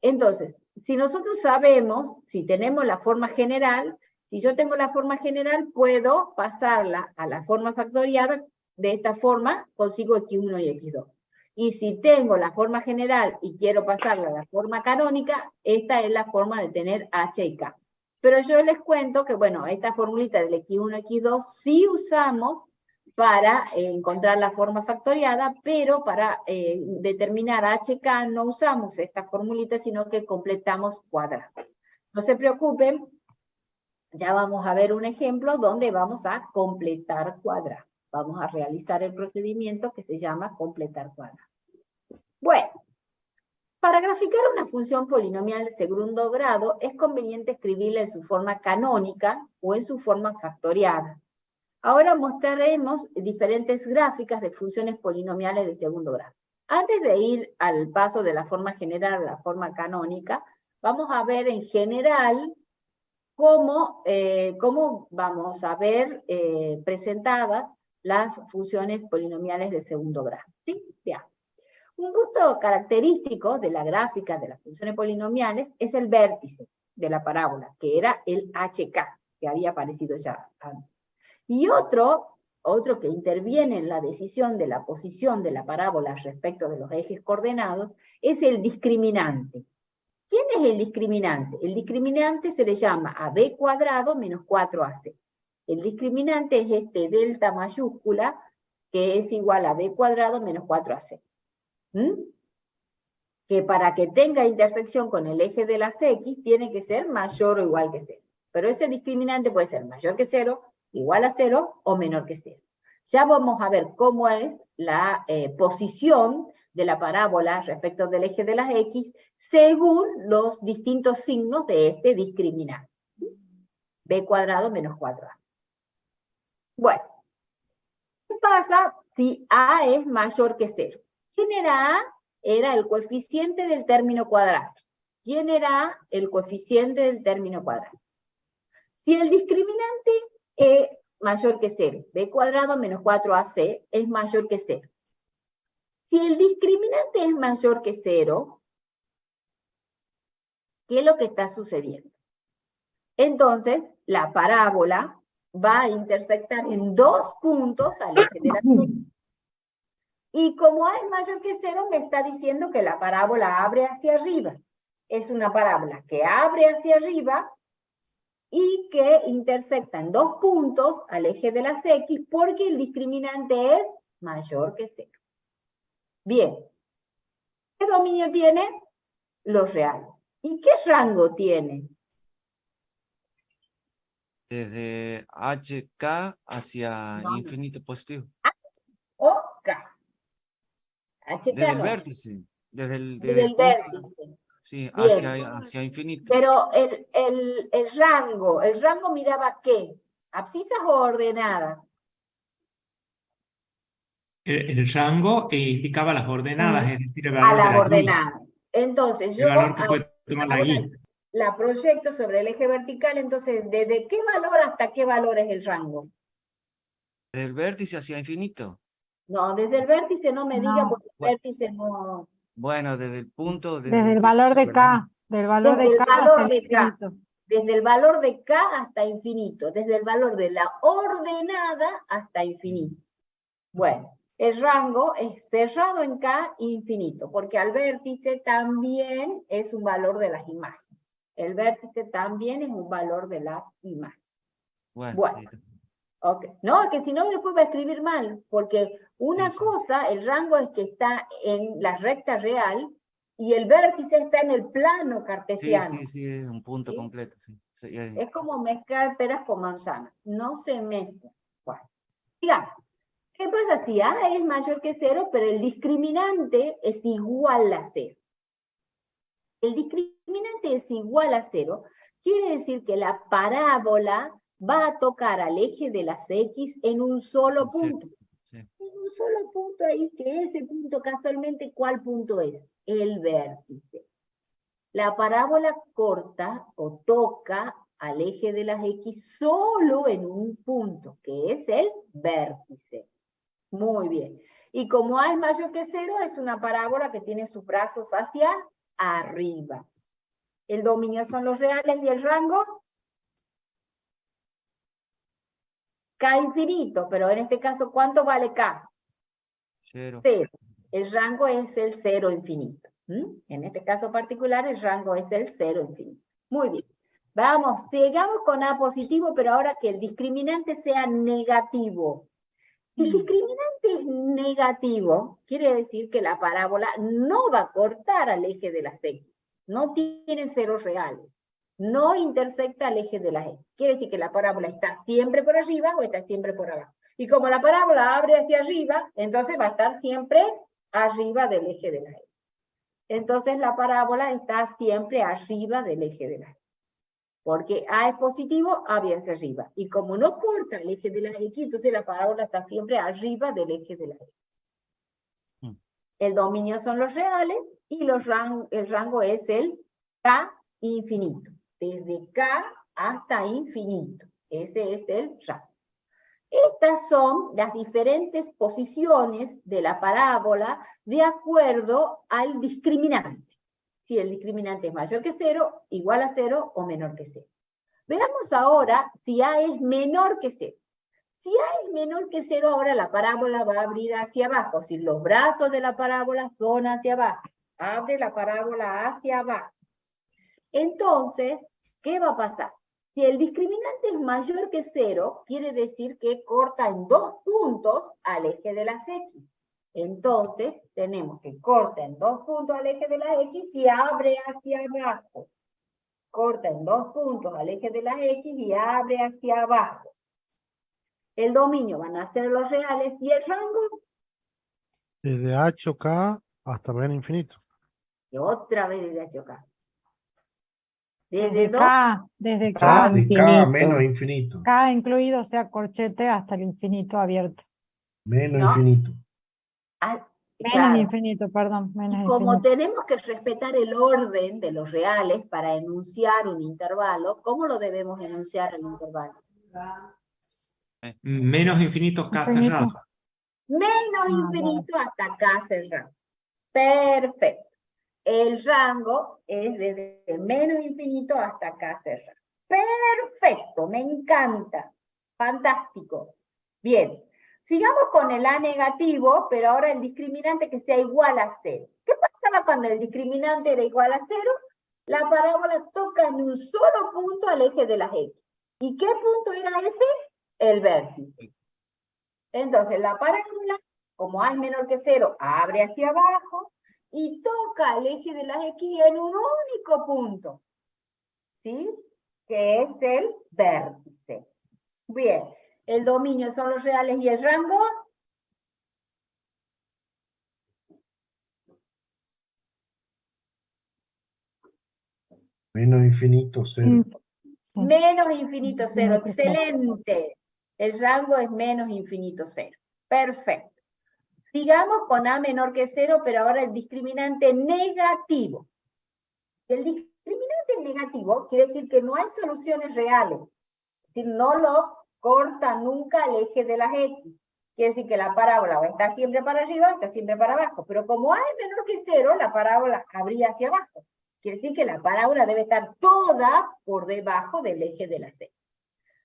Entonces, si nosotros sabemos, si tenemos la forma general, si yo tengo la forma general, puedo pasarla a la forma factoriada. De esta forma consigo x1 y x2. Y si tengo la forma general y quiero pasarla a la forma canónica, esta es la forma de tener h y k. Pero yo les cuento que, bueno, esta formulita del x1 y x2 sí usamos para encontrar la forma factoriada, pero para determinar HK no usamos esta formulita, sino que completamos cuadrados. No se preocupen, ya vamos a ver un ejemplo donde vamos a completar cuadrados. Vamos a realizar el procedimiento que se llama completar cuadrados. Bueno, para graficar una función polinomial de segundo grado, es conveniente escribirla en su forma canónica o en su forma factoriada. Ahora mostraremos diferentes gráficas de funciones polinomiales de segundo grado. Antes de ir al paso de la forma general a la forma canónica, vamos a ver en general cómo vamos a ver presentadas las funciones polinomiales de segundo grado. ¿Sí? Bien. Un punto característico de la gráfica de las funciones polinomiales es el vértice de la parábola, que era el HK, que había aparecido ya antes. Y otro que interviene en la decisión de la posición de la parábola respecto de los ejes coordenados es el discriminante. ¿Quién es el discriminante? El discriminante se le llama a b cuadrado menos 4ac. El discriminante es este delta mayúscula, que es igual a b cuadrado menos 4ac. Que para que tenga intersección con el eje de las x, tiene que ser mayor o igual que 0. Pero ese discriminante puede ser mayor que 0, igual a 0 o menor que 0. Ya vamos a ver cómo es la posición de la parábola respecto del eje de las X según los distintos signos de este discriminante. B cuadrado menos 4A. Bueno, ¿qué pasa si A es mayor que 0? ¿Quién era A? Era el coeficiente del término cuadrado. ¿Quién era el coeficiente del término cuadrado? Si el discriminante es mayor que 0, b cuadrado menos 4ac es mayor que 0. Si el discriminante es mayor que 0, ¿qué es lo que está sucediendo? Entonces, la parábola va a intersectar en 2 puntos al eje de la X. Y como A es mayor que 0, me está diciendo que la parábola abre hacia arriba. Es una parábola que abre hacia arriba y que intersecta en 2 puntos al eje de las X porque el discriminante es mayor que 0. Bien. ¿Qué dominio tiene? Los reales. ¿Y qué rango tiene? Desde HK hacia No. infinito positivo. O K. HK Desde el no. vértice. Desde el Del punto, vértice. sí, Bien. hacia infinito. Pero el rango miraba ¿qué? ¿Abscisas o ordenadas? El rango indicaba las ordenadas, es decir, el A valor de las la y. ordenadas. Entonces El yo valor que puede tomar la ahora y. la proyecto sobre el eje vertical, entonces ¿desde qué valor hasta qué valor es el rango? Desde el vértice hacia infinito. No, desde el vértice no me diga No. porque el vértice no... Bueno, desde el punto. Desde el valor de K, del valor Desde de el K hacia valor el de K. infinito. Desde el valor de K hasta infinito, desde el valor de la ordenada hasta infinito. Bueno, el rango es cerrado en K infinito, porque al vértice también es un valor de las imágenes. El vértice también es un valor de las imágenes. Bueno, Sí. ok. No, que si no después va a escribir mal, porque una Sí. cosa, el rango es que está en la recta real y el vértice está en el plano cartesiano. Sí, es un punto ¿Sí? completo. Sí. Es como mezclar peras con manzanas, no se mezcla. Bueno, digamos, ¿qué pasa si A es mayor que 0, pero el discriminante es igual a 0? El discriminante es igual a 0, quiere decir que la parábola va a tocar al eje de las X en un solo punto. Sí. En un solo punto ahí, que ese punto casualmente, ¿cuál punto es? El vértice. La parábola corta o toca al eje de las X solo en un punto, que es el vértice. Muy bien. Y como A es mayor que 0, es una parábola que tiene sus brazos hacia arriba. El dominio son los reales y el rango K infinito, pero en este caso, ¿cuánto vale K? 0. 0. El rango es el 0 infinito. En este caso particular, el rango es el 0 infinito. Muy bien. Vamos, sigamos con A positivo, pero ahora que el discriminante sea negativo. Si el discriminante es negativo, quiere decir que la parábola no va a cortar al eje de las X. No tiene ceros reales. No intersecta al eje de las X. Quiere decir que la parábola está siempre por arriba o está siempre por abajo. Y como la parábola abre hacia arriba, entonces va a estar siempre arriba del eje de las X. Entonces la parábola está siempre arriba del eje de las X. Porque A es positivo, A viene hacia arriba. Y como no corta el eje de la X, entonces la parábola está siempre arriba del eje de la X. El dominio son los reales y el rango es el K infinito. Desde K hasta infinito. Ese es el rango. Estas son las diferentes posiciones de la parábola de acuerdo al discriminante. Si el discriminante es mayor que 0, igual a 0 o menor que 0. Veamos ahora si A es menor que 0. Si A es menor que 0, ahora la parábola va a abrir hacia abajo. Si los brazos de la parábola son hacia abajo, abre la parábola hacia abajo. Entonces, ¿qué va a pasar? Si el discriminante es mayor que 0, quiere decir que corta en 2 puntos al eje de las X. Entonces, tenemos que corta en 2 puntos al eje de las X y abre hacia abajo. Corta en 2 puntos al eje de las X y abre hacia abajo. El dominio van a ser los reales y el rango, Desde H o K hasta menos infinito. y otra vez desde H o K. Desde Desde 2 K, desde De K, K menos infinito. K incluido, o sea, corchete hasta el infinito abierto. Menos ¿no? infinito. Menos Claro. infinito, perdón, menos Y como infinito. tenemos que respetar el orden de los reales para enunciar un intervalo, ¿cómo lo debemos enunciar el intervalo? Menos infinito K Infinito. cerrado. Menos infinito hasta K cerrado. Perfecto. El rango es desde menos infinito hasta K cerrado. Perfecto, me encanta. Fantástico. Bien, sigamos con el A negativo, pero ahora el discriminante que sea igual a 0. ¿Qué pasaba cuando el discriminante era igual a 0? La parábola toca en un solo punto al eje de las X. ¿Y qué punto era ese? El vértice. Entonces la parábola, como A es menor que 0, abre hacia abajo y toca el eje de las X en un único punto, ¿sí? Que es el vértice. Bien, el dominio son los reales y el rango. Menos infinito, 0. Sí. Menos infinito 0, Infinito cero. excelente. El rango es menos infinito 0. Perfecto. Sigamos con A menor que 0, pero ahora el discriminante negativo. El discriminante negativo quiere decir que no hay soluciones reales. Es decir, no lo corta nunca al eje de las X. Quiere decir que la parábola va a estar siempre para arriba, está siempre para abajo. Pero como A es menor que 0, la parábola abría hacia abajo. Quiere decir que la parábola debe estar toda por debajo del eje de las X.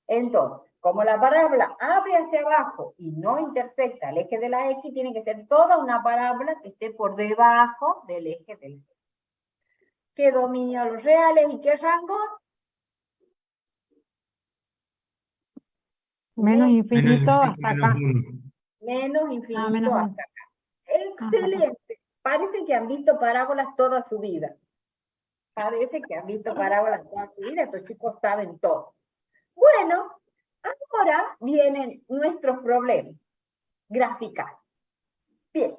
Entonces, como la parábola abre hacia abajo y no intersecta el eje de la X, tiene que ser toda una parábola que esté por debajo del eje del X. ¿Qué dominio los reales y qué rango? Menos infinito hasta menos acá. 1. Menos infinito menos uno. hasta acá. Excelente. Parece que han visto parábolas toda su vida. Parece que han visto parábolas toda su vida. Estos chicos saben todo. Bueno, ahora vienen nuestros problemas. Graficar. Bien.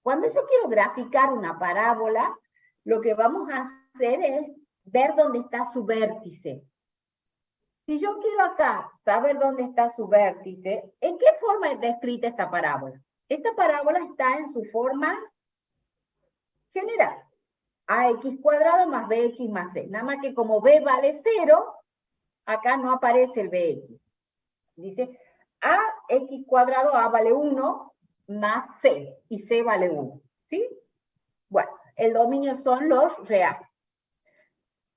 Cuando yo quiero graficar una parábola, lo que vamos a hacer es ver dónde está su vértice. Si yo quiero acá saber dónde está su vértice, ¿en qué forma está escrita esta parábola? Esta parábola está en su forma general. AX cuadrado más BX más C. Nada más que como B vale 0, acá no aparece el BX. Dice AX cuadrado, A vale 1, más C, y C vale 1. ¿Sí? Bueno, el dominio son los reales.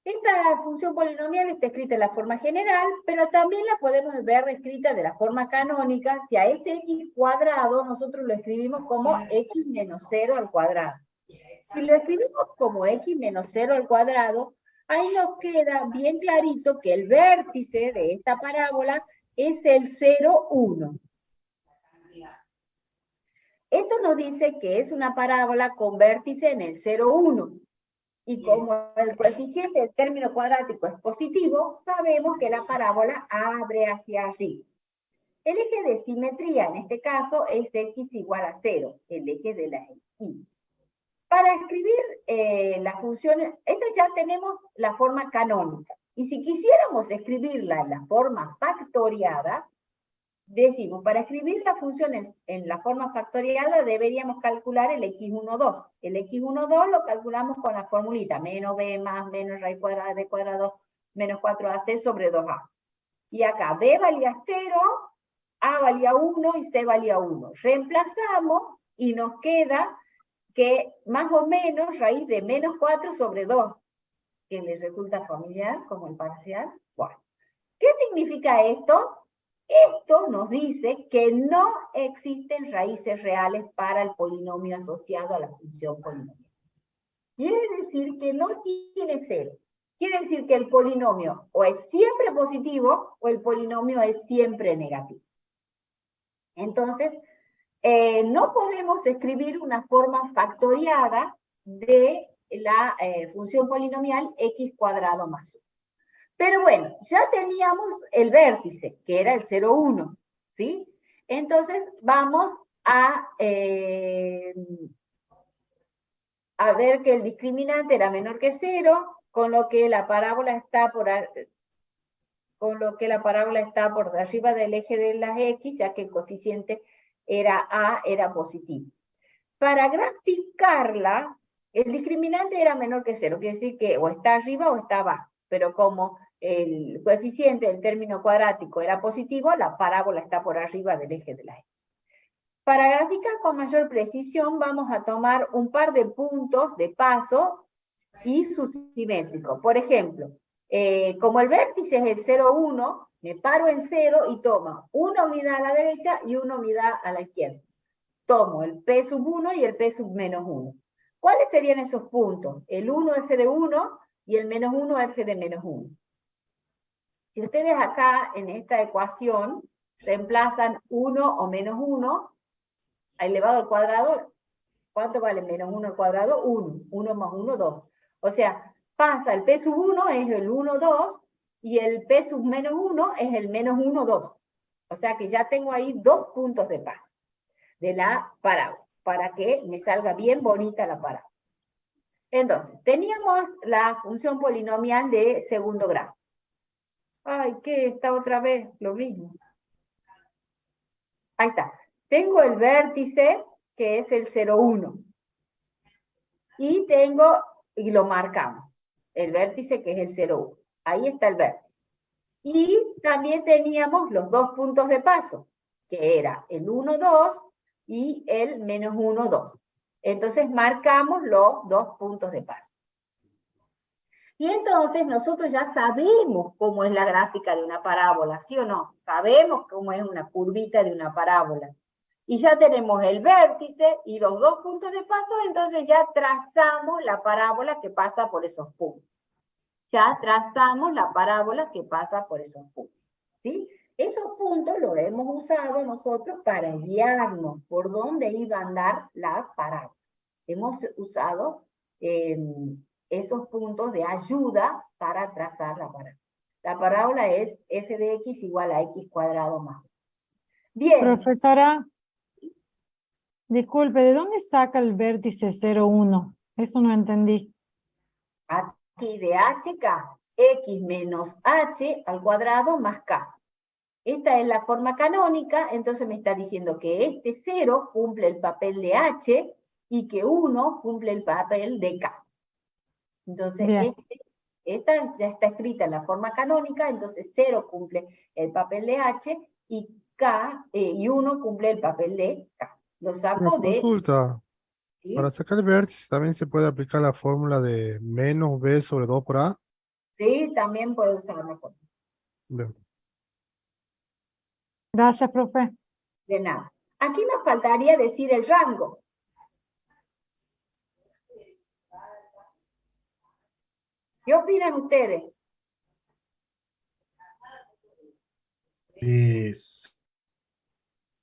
Esta función polinomial está escrita en la forma general, pero también la podemos ver escrita de la forma canónica. Si a este x cuadrado nosotros lo escribimos como x menos 0 al cuadrado. Si lo escribimos como x menos 0 al cuadrado, ahí nos queda bien clarito que el vértice de esta parábola es el 0, 1. Esto nos dice que es una parábola con vértice en el 0, 1. Y como el coeficiente del término cuadrático es positivo, sabemos que la parábola abre hacia arriba. El eje de simetría en este caso es x igual a 0, el eje de la y. Para escribir la función, esta ya tenemos la forma canónica. Y si quisiéramos escribirla en la forma factoriada, decimos, para escribir la función en la forma factoriada deberíamos calcular el x12. El x12 lo calculamos con la formulita, menos b más menos raíz cuadrada de cuadrado menos 4ac sobre 2a. Y acá b valía 0, a valía 1 y c valía 1. Reemplazamos y nos queda que más o menos raíz de menos 4 sobre 2, que les resulta familiar como el parcial. Bueno, ¿qué significa esto? Esto nos dice que no existen raíces reales para el polinomio asociado a la función polinomial. Quiere decir que no tiene 0. Quiere decir que el polinomio o es siempre positivo o el polinomio es siempre negativo. Entonces, no podemos escribir una forma factoriada de la función polinomial x cuadrado más 1. Pero bueno, ya teníamos el vértice, que era el 0, 1, ¿sí? Entonces vamos a ver que el discriminante era menor que 0, con lo que la parábola está por arriba del eje de las X, ya que el coeficiente era A, era positivo. Para graficarla, el discriminante era menor que 0, quiere decir que o está arriba o está abajo, pero como el coeficiente del término cuadrático era positivo, la parábola está por arriba del eje de la X. Para graficar con mayor precisión, vamos a tomar un par de puntos de paso y su simétrico. Por ejemplo, como el vértice es el 0, 1, me paro en 0 y tomo una unidad a la derecha y una unidad a la izquierda. Tomo el P sub 1 y el P sub menos 1. ¿Cuáles serían esos puntos? El 1 f de 1 y el menos 1 f de menos 1. Si ustedes acá en esta ecuación reemplazan 1 o menos 1 elevado al cuadrado, ¿cuánto vale menos 1 al cuadrado? 1. 1 más 1, 2. O sea, pasa el P sub 1 es el 1, 2, y el P sub menos 1 es el menos 1, 2. O sea que ya tengo ahí 2 puntos de paso de la parábola, para que me salga bien bonita la parábola. Entonces, teníamos la función polinomial de segundo grado. Ay, ¿qué? Está otra vez lo mismo. Ahí está. Tengo el vértice, que es el 0, 1. Y lo marcamos, el vértice que es el 0, 1. Ahí está el vértice. Y también teníamos los 2 puntos de paso, que era el 1, 2 y el menos 1, 2. Entonces marcamos los 2 puntos de paso. Y entonces nosotros ya sabemos cómo es la gráfica de una parábola, ¿sí o no? Sabemos cómo es una curvita de una parábola. Y ya tenemos el vértice y los 2 puntos de paso, entonces ya trazamos la parábola que pasa por esos puntos. Ya trazamos la parábola que pasa por esos puntos. ¿Sí? Esos puntos los hemos usado nosotros para guiarnos por dónde iba a andar la parábola. Hemos usado esos puntos de ayuda para trazar la parábola. La parábola es f de x igual a x cuadrado más. Bien. Profesora, disculpe, ¿de dónde saca el vértice 0, 1? Eso no entendí. Aquí de hk, x menos h al cuadrado más k. Esta es la forma canónica, entonces me está diciendo que este 0 cumple el papel de h y que 1 cumple el papel de k. Entonces, esta ya está escrita en la forma canónica, entonces 0 cumple el papel de h y 1 cumple el papel de k. Lo saco de... Consulta. ¿Sí? Para sacar el vértice también se puede aplicar la fórmula de menos b sobre 2 por a. Sí, también puede usar la fórmula. Bien. Gracias, profe. De nada. Aquí nos faltaría decir el rango. ¿Qué opinan ustedes? Es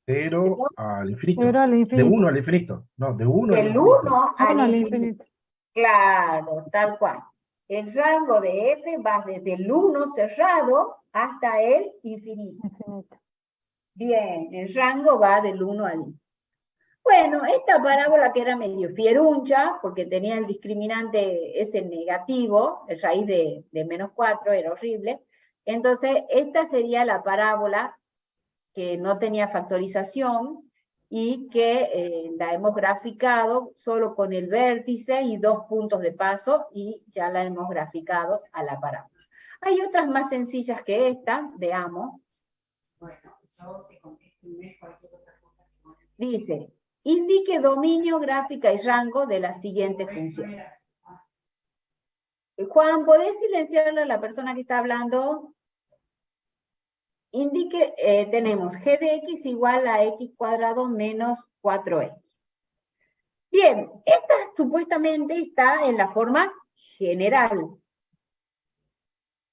0 al infinito. 0 al infinito. De 1 al infinito. No, de 1 al Del infinito. 1 1 al infinito. Claro, tal cual. El rango de f va desde el 1 cerrado hasta el infinito. Bien, el rango va del 1 al infinito. Bueno, esta parábola que era medio fieruncha, porque tenía el discriminante ese negativo, el raíz de menos 4, era horrible. Entonces, esta sería la parábola que no tenía factorización y que la hemos graficado solo con el vértice y 2 puntos de paso y ya la hemos graficado a la parábola. Hay otras más sencillas que esta, veamos. Dice, indique dominio, gráfica y rango de la siguiente función. Juan, ¿podés silenciarle a la persona que está hablando? Indique, tenemos g de x igual a x cuadrado menos 4x. Bien, esta supuestamente está en la forma general.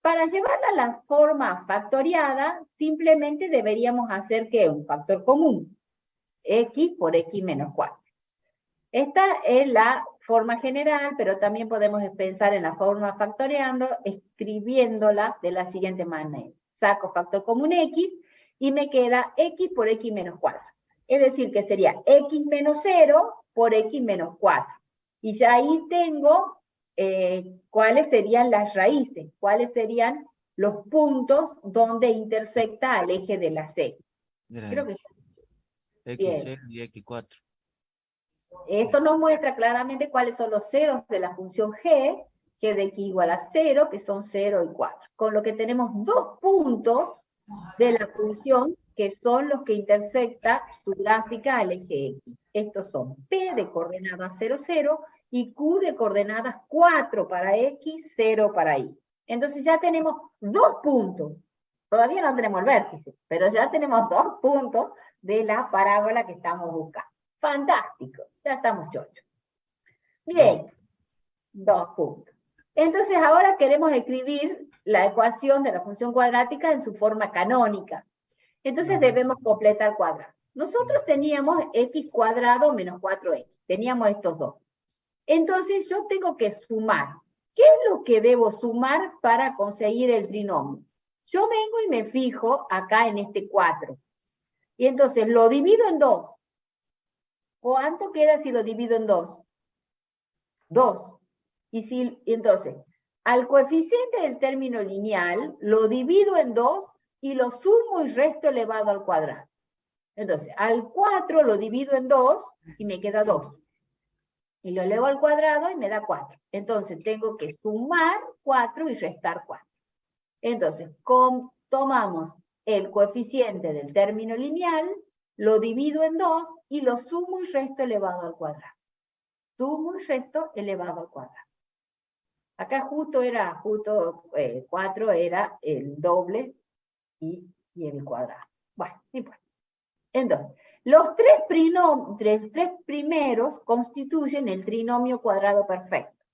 Para llevarla a la forma factoriada, simplemente deberíamos hacer que un factor común, x por x menos 4. Esta es la forma general, pero también podemos pensar en la forma factoreando, escribiéndola de la siguiente manera. Saco factor común x y me queda x por x menos 4. Es decir, que sería x menos 0 por x menos 4. Y ya ahí tengo cuáles serían las raíces, cuáles serían los puntos donde intersecta al eje de la C. De la Creo que X0 y X4. esto nos muestra claramente cuáles son los ceros de la función g, que de x igual a 0, que son 0 y 4. Con lo que tenemos dos puntos de la función que son los que intersecta su gráfica al eje x. Estos son p de coordenadas 0, 0 y q de coordenadas 4 para x, 0 para y. Entonces ya tenemos dos puntos. Todavía no tenemos el vértice, pero ya tenemos dos puntos de la parábola que estamos buscando. Fantástico, ya estamos chochos. Bien, dos puntos. Entonces ahora queremos escribir la ecuación de la función cuadrática en su forma canónica. Entonces debemos completar cuadrado. Nosotros teníamos x cuadrado menos 4x. Teníamos estos dos. Entonces yo tengo que sumar. ¿Qué es lo que debo sumar para conseguir el trinomio? Yo vengo y me fijo acá en este 4. Y entonces lo divido en 2. ¿Cuánto queda si lo divido en 2? 2. Y entonces, al coeficiente del término lineal, lo divido en 2 y lo sumo y resto elevado al cuadrado. Entonces, al 4 lo divido en 2 y me queda 2. Y lo elevo al cuadrado y me da 4. Entonces, tengo que sumar 4 y restar 4. Entonces, tomamos el coeficiente del término lineal, lo divido en 2 y lo sumo y resto elevado al cuadrado. Sumo y resto elevado al cuadrado. Acá justo 4 era el doble y el cuadrado. Bueno, no importa. Entonces, los tres primeros constituyen el trinomio cuadrado perfecto.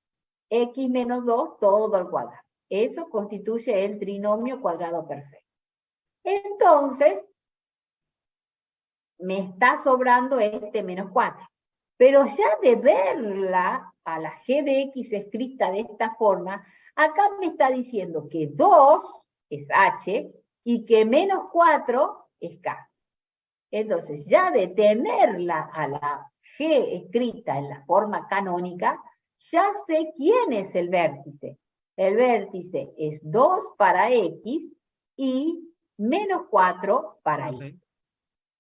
X menos 2 todo al cuadrado. Eso constituye el trinomio cuadrado perfecto. Entonces, me está sobrando este menos 4. Pero ya de verla a la g de x escrita de esta forma, acá me está diciendo que 2 es h y que menos 4 es k. Entonces, ya de tenerla a la g escrita en la forma canónica, ya sé quién es el vértice. El vértice es 2 para x y menos 4 para y.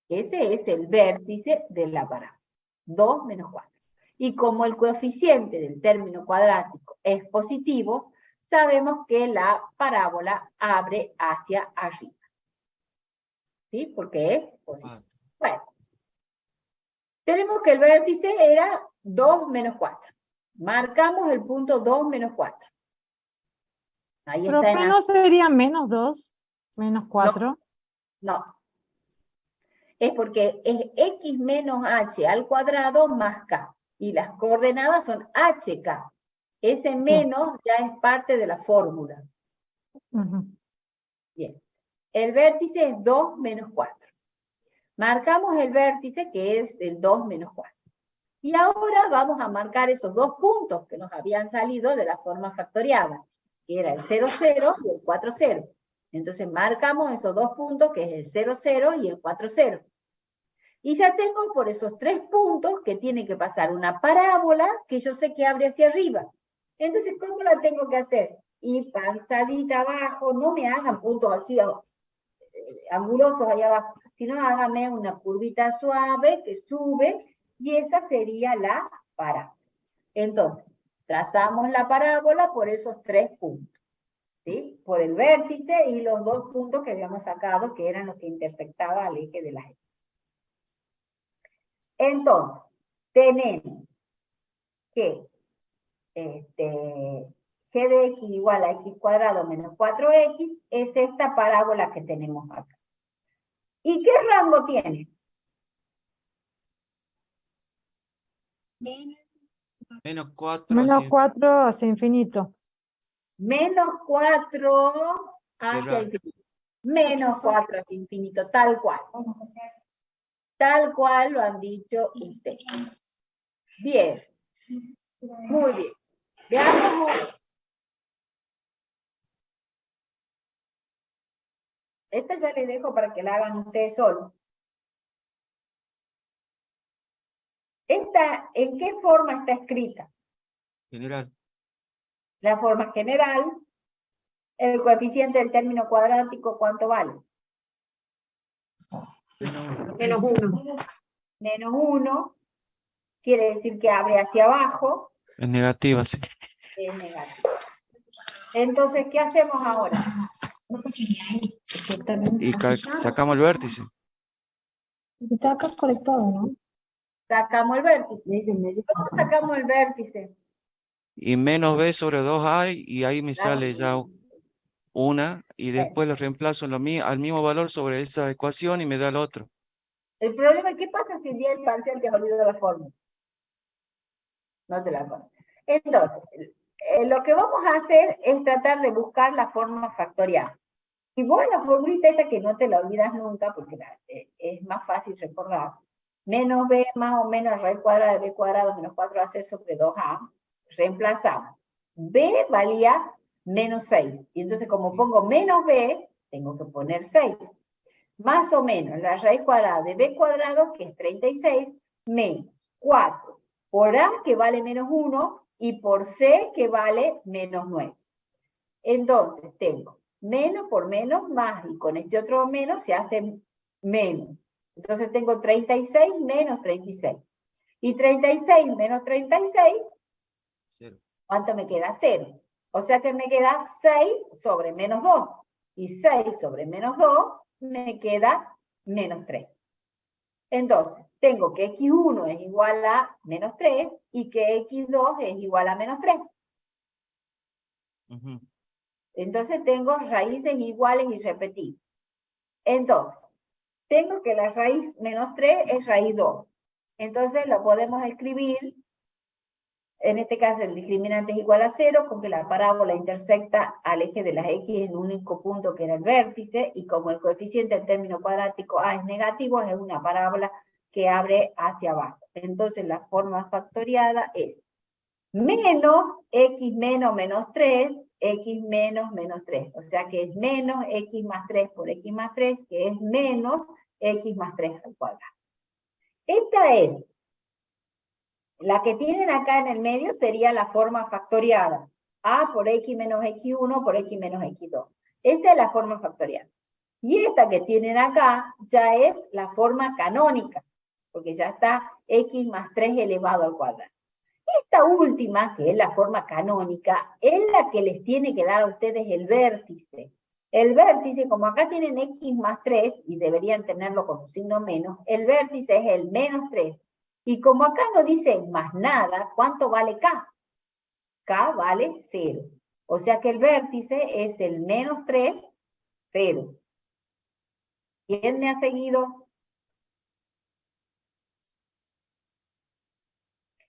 Ese es el vértice de la parábola. 2 menos 4. Y como el coeficiente del término cuadrático es positivo, sabemos que la parábola abre hacia arriba. ¿Sí? Porque es positivo. Bueno. Tenemos que el vértice era 2 menos 4. Marcamos el punto 2 menos 4. Ahí Profe, está. ¿no sería menos 2, menos 4? No. Es porque es x menos h al cuadrado más k. Y las coordenadas son hk. Ese menos ya es parte de la fórmula. Bien. El vértice es 2 menos 4. Marcamos el vértice que es el 2 menos 4. Y ahora vamos a marcar esos dos puntos que nos habían salido de la forma factoriada, que era el 0, 0 y el 4, 0. Entonces marcamos esos dos puntos que es el 0, 0 y el 4, 0. Y ya tengo por esos tres puntos que tiene que pasar una parábola que yo sé que abre hacia arriba. Entonces, ¿cómo la tengo que hacer? Y panzadita abajo, no me hagan puntos así angulosos allá abajo, sino hágame una curvita suave que sube y esa sería la parábola. Entonces, trazamos la parábola por esos tres puntos. ¿Sí? Por el vértice y los dos puntos que habíamos sacado que eran los que intersectaban al eje de la X. Entonces, tenemos que g de x igual a x cuadrado menos 4x es esta parábola que tenemos acá. ¿Y qué rango tiene? Menos 4. Menos 4 hacia infinito. Menos 4 hacia infinito. Menos 4 hacia infinito, tal cual. Tal cual lo han dicho ustedes. Bien. Muy bien. Veamos. Esta ya les dejo para que la hagan ustedes solos. Esta, ¿en qué forma está escrita? General. La forma general. El coeficiente del término cuadrático, ¿cuánto vale? Menos 1. Menos 1. Quiere decir que abre hacia abajo. Es negativa, sí. Es negativo. Entonces, ¿qué hacemos ahora? Y sacamos el vértice. Está acá conectado, ¿no? Sacamos el vértice. ¿Cómo sacamos el vértice? Y menos b sobre 2a, y ahí me sale ya una, y después lo reemplazo en al mismo valor sobre esa ecuación y me da el otro. El problema es, ¿qué pasa si el día del parcial te has olvidado la fórmula? No te la acuerdas. Entonces, lo que vamos a hacer es tratar de buscar la forma factorial. Y vos la formulita esta que no te la olvidas nunca, porque es más fácil recordar. Menos b más o menos raíz cuadrada de b cuadrado menos 4ac sobre 2a. Reemplazamos. B valía menos 6. Y entonces como pongo menos b, tengo que poner 6. Más o menos la raíz cuadrada de b cuadrado, que es 36, menos 4 por a, que vale menos 1, y por c, que vale menos 9. Entonces tengo menos por menos más, y con este otro menos se hace menos. Entonces tengo 36 menos 36. Y 36 menos 36, 0. ¿Cuánto me queda? 0. O sea que me queda 6 sobre menos 2. Y 6 sobre menos 2 me queda menos 3. Entonces, tengo que x1 es igual a menos 3 y que x2 es igual a menos 3. Entonces tengo raíces iguales y repetidas. Entonces, tengo que la raíz menos 3 es raíz 2. Entonces lo podemos escribir, en este caso el discriminante es igual a 0, con que la parábola intersecta al eje de las x en un único punto que era el vértice, y como el coeficiente del término cuadrático a es negativo, es una parábola que abre hacia abajo. Entonces la forma factoriada es menos x menos menos 3, x menos menos 3. O sea que es menos x más 3 por x más 3, que es menos x más 3 al cuadrado. Esta es la que tienen acá en el medio, sería la forma factoriada. A por x menos x1 por x menos x2. Esta es la forma factoriada. Y esta que tienen acá ya es la forma canónica, porque ya está x más 3 elevado al cuadrado. Esta última, que es la forma canónica, es la que les tiene que dar a ustedes el vértice. El vértice, como acá tienen x más 3, y deberían tenerlo con un signo menos, el vértice es el menos 3. Y como acá no dice más nada, ¿cuánto vale k? K vale 0. O sea que el vértice es el menos 3, 0. ¿Quién me ha seguido?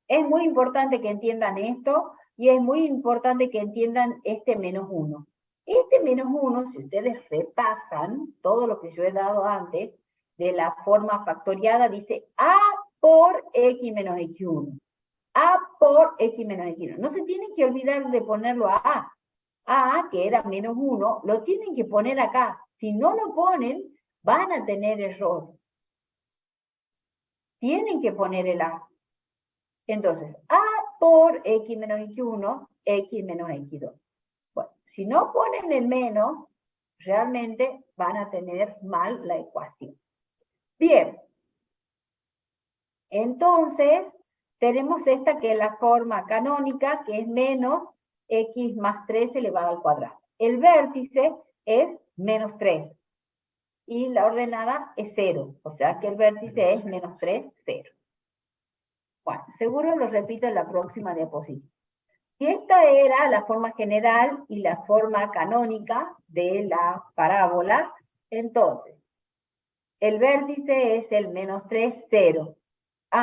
Es muy importante que entiendan esto, y es muy importante que entiendan este menos 1. Este menos 1, si ustedes repasan todo lo que yo he dado antes, de la forma factoriada, dice a por x menos x1. A por x menos x1. No se tienen que olvidar de ponerlo a A. A, que era menos 1, lo tienen que poner acá. Si no lo ponen, van a tener error. Tienen que poner el A. Entonces, A por x menos x1, x menos x2. Bueno, si no ponen el menos, realmente van a tener mal la ecuación. Bien. Entonces, tenemos esta que es la forma canónica, que es menos x más 3 elevado al cuadrado. El vértice es menos 3. Y la ordenada es 0. O sea que el vértice es menos 3, 0. Bueno, seguro lo repito en la próxima diapositiva. Si esta era la forma general y la forma canónica de la parábola, entonces, el vértice es el menos 3, 0.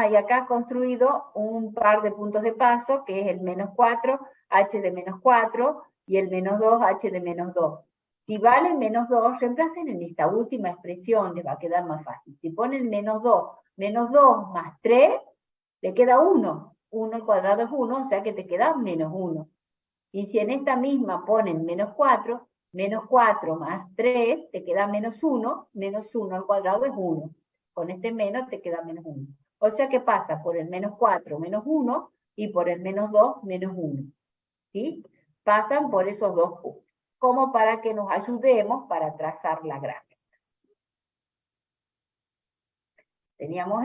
Y acá construido un par de puntos de paso, que es el menos 4, h de menos 4, y el menos 2, h de menos 2. Si vale menos 2, reemplacen en esta última expresión, les va a quedar más fácil. Si ponen menos 2 más 3, le queda 1. 1 al cuadrado es 1, o sea que te queda menos 1. Y si en esta misma ponen menos 4 más 3, te queda menos 1 al cuadrado es 1. Con este menos te queda menos 1. O sea que pasa por el menos 4, menos 1, y por el menos 2, menos 1. ¿Sí? Pasan por esos dos puntos, como para que nos ayudemos para trazar la gráfica. Teníamos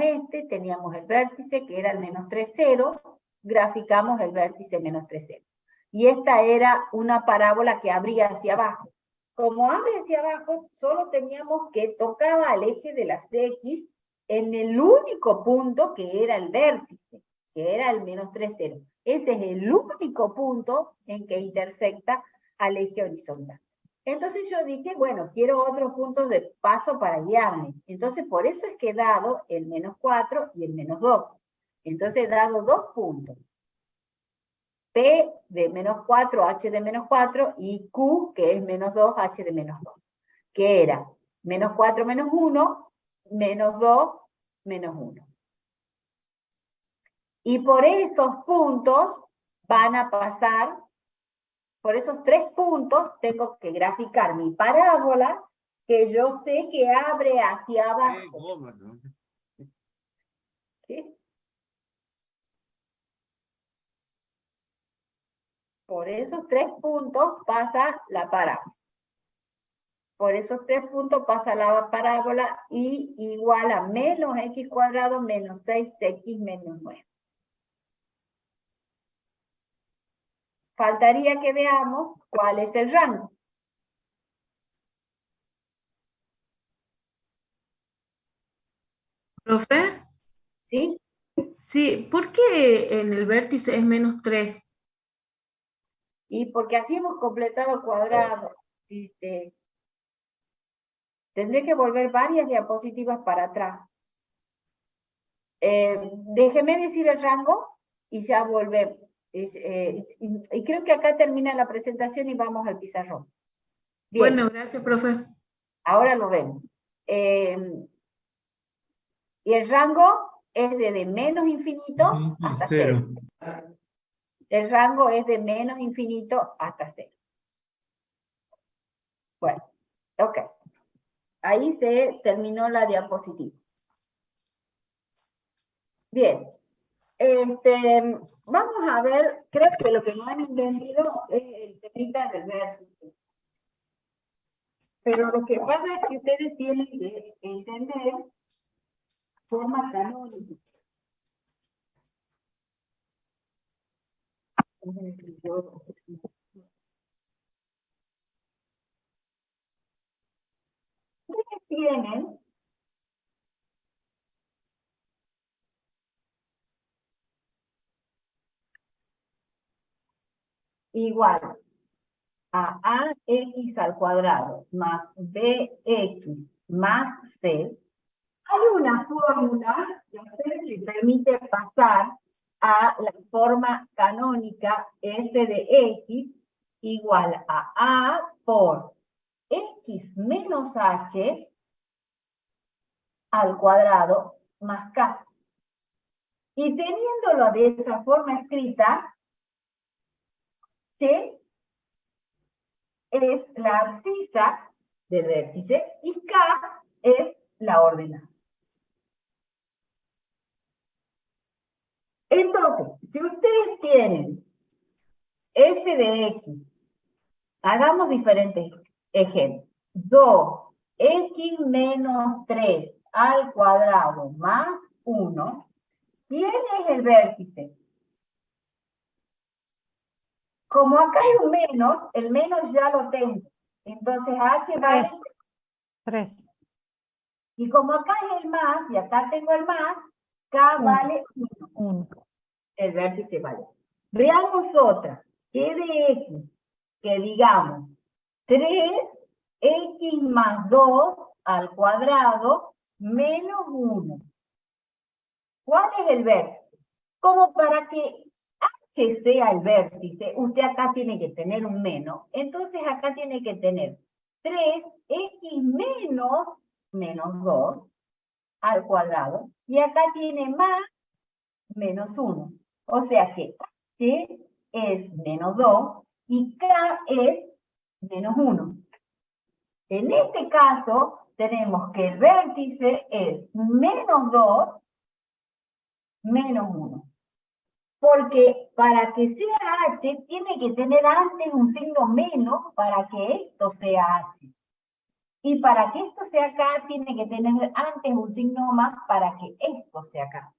teníamos el vértice que era el menos 3, 0, graficamos el vértice menos 3, 0. Y esta era una parábola que abría hacia abajo. Como abre hacia abajo, solo teníamos que tocaba al eje de las X en el único punto que era el vértice, que era el menos 3, 0. Ese es el único punto en que intersecta al eje horizontal. Entonces yo dije, bueno, quiero otros puntos de paso para guiarme. Entonces por eso es que he dado el menos 4 y el menos 2. Entonces he dado dos puntos. P de menos 4, H de menos 4, y Q, que es menos 2, H de menos 2. Que era menos 4 menos 1, menos 2 menos 1. Y por esos puntos van a pasar, por esos 3 puntos, tengo que graficar mi parábola, que yo sé que abre hacia abajo. ¿Sí? Por esos 3 puntos pasa la parábola. Por esos 3 puntos pasa la parábola y igual a menos x cuadrado menos 6x menos 9. Faltaría que veamos cuál es el rango. ¿Profe? ¿Sí? Sí, ¿por qué en el vértice es menos 3? Y porque así hemos completado cuadrado. Tendré que volver varias diapositivas para atrás. Déjeme decir el rango y ya volvemos. Y creo que acá termina la presentación y vamos al pizarrón. Bien. Bueno, gracias, profe. Ahora lo vemos. Y el rango es de menos infinito hasta 0. El rango es de menos infinito hasta 0. Bueno, ok. Ahí se terminó la diapositiva. Bien. Vamos a ver, creo que lo que no han entendido es el temita del vértice. Pero lo que pasa es que ustedes tienen que entender forma canónica. Ustedes tienen igual a ax al cuadrado más bx más c. Hay una fórmula que a ustedes les permite pasar a la forma canónica f de x igual a por x menos h al cuadrado más k. Y teniéndolo de esa forma escrita, C es la abscisa del vértice y K es la ordenada. Entonces, si ustedes tienen f de x, hagamos diferentes ejemplos. 2x menos 3 al cuadrado más 1, ¿quién es el vértice? Como acá hay un menos, el menos ya lo tengo. Entonces h vale 3. Y como acá es el más, y acá tengo el más, K vale 1. El vértice vale. Veamos otra. Que de x, que digamos 3x más 2 al cuadrado menos 1. ¿Cuál es el vértice? Como para que H sea el vértice, usted acá tiene que tener un menos. Entonces acá tiene que tener 3x menos 2 al cuadrado. Y acá tiene más menos 1. O sea que H es menos 2 y K es menos 1. En este caso, tenemos que el vértice es menos 2 menos 1. Porque para que sea H, tiene que tener antes un signo menos para que esto sea H. Y para que esto sea K, tiene que tener antes un signo más para que esto sea K.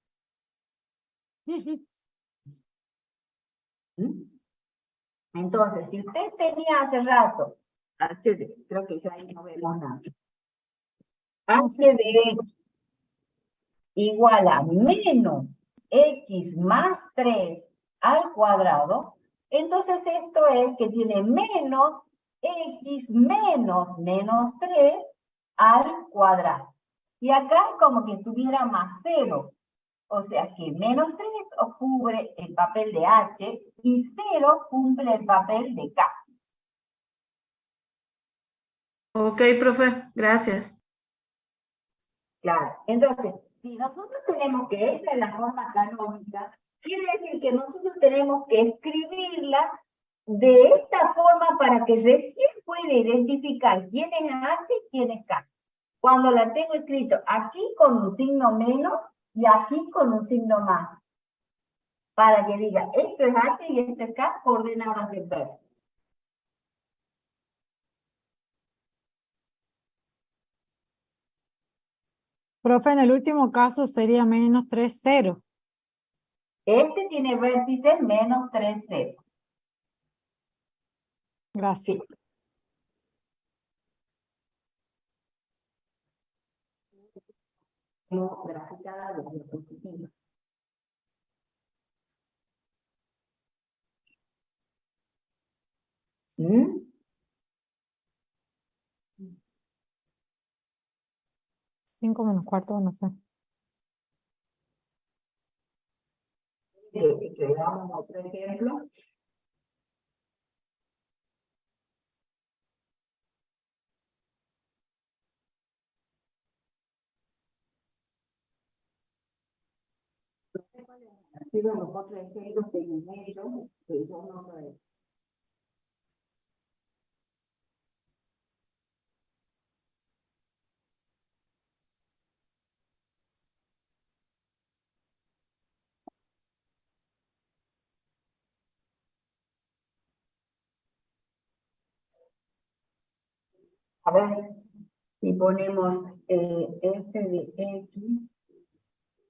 Entonces, si usted tenía hace rato, creo que ya ahí no vemos nada. H de X igual a menos X más 3 al cuadrado, entonces esto es que tiene menos X menos 3 al cuadrado. Y acá es como que tuviera más 0. O sea que menos 3 cubre el papel de H y 0 cumple el papel de K. Ok, profe, gracias. Claro, entonces, si nosotros tenemos que esta es la forma canónica, quiere decir que nosotros tenemos que escribirla de esta forma para que recién pueda identificar quién es H y quién es K. Cuando la tengo escrito aquí con un signo menos y aquí con un signo más. Para que diga, esto es H y esto es K, coordenadas de vértice. Profe, en el último caso sería menos 3, 0. Este tiene vértice menos 3, 0. Gracias. Sí. Como graficada de diapositiva. ¿Mm? 5 menos cuarto, no sé. Que veamos otro ejemplo. Sigo los otros ejemplos que me he hecho, que yo no lo he hecho. A ver, si ponemos f de x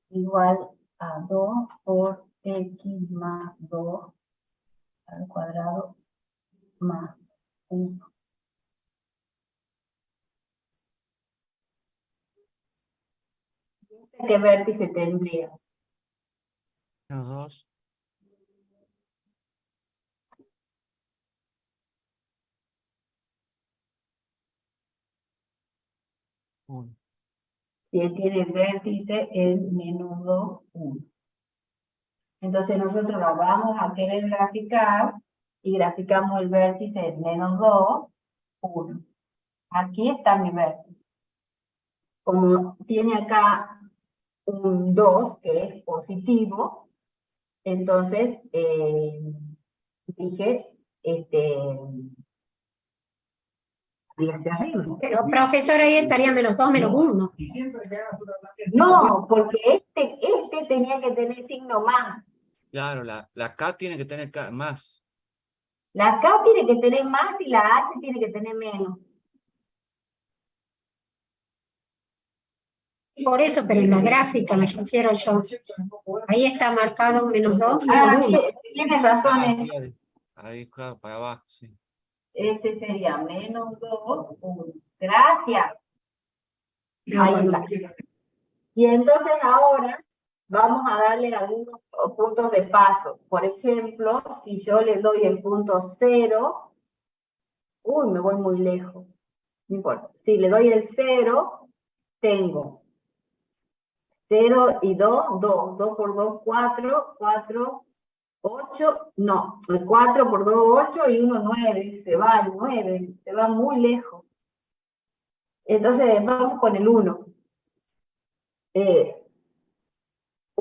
igual a 2 por x más 2 al cuadrado más 1. ¿Qué vértice tendría? Menos 2. Si él tiene vértice es menos 2, 1. Entonces nosotros lo vamos a querer graficar y graficamos el vértice de menos 2, 1. Aquí está mi vértice. Como tiene acá un 2 que es positivo, entonces dije, hacia arriba. Pero profesor, ahí estaría menos 2, menos 1. No, porque este tenía que tener signo más. Claro, la K tiene que tener más. La K tiene que tener más y la H tiene que tener menos. Por eso, pero en la gráfica me refiero yo. Ahí está marcado menos 2, Ah, menos 1. tienes razón. Ah, sí, ahí, claro, para abajo, sí. Este sería menos 2, 1. Gracias. No, Ahí bueno. está. Y entonces ahora vamos a darle algunos puntos de paso. Por ejemplo, si yo le doy el punto 0, me voy muy lejos. No importa. Si le doy el 0, tengo 0 y 2, 2. 2 por 2, 4. 4, 8. No, 4 por 2, 8 y 1, 9. Se va el 9. Se va muy lejos. Entonces vamos con el 1.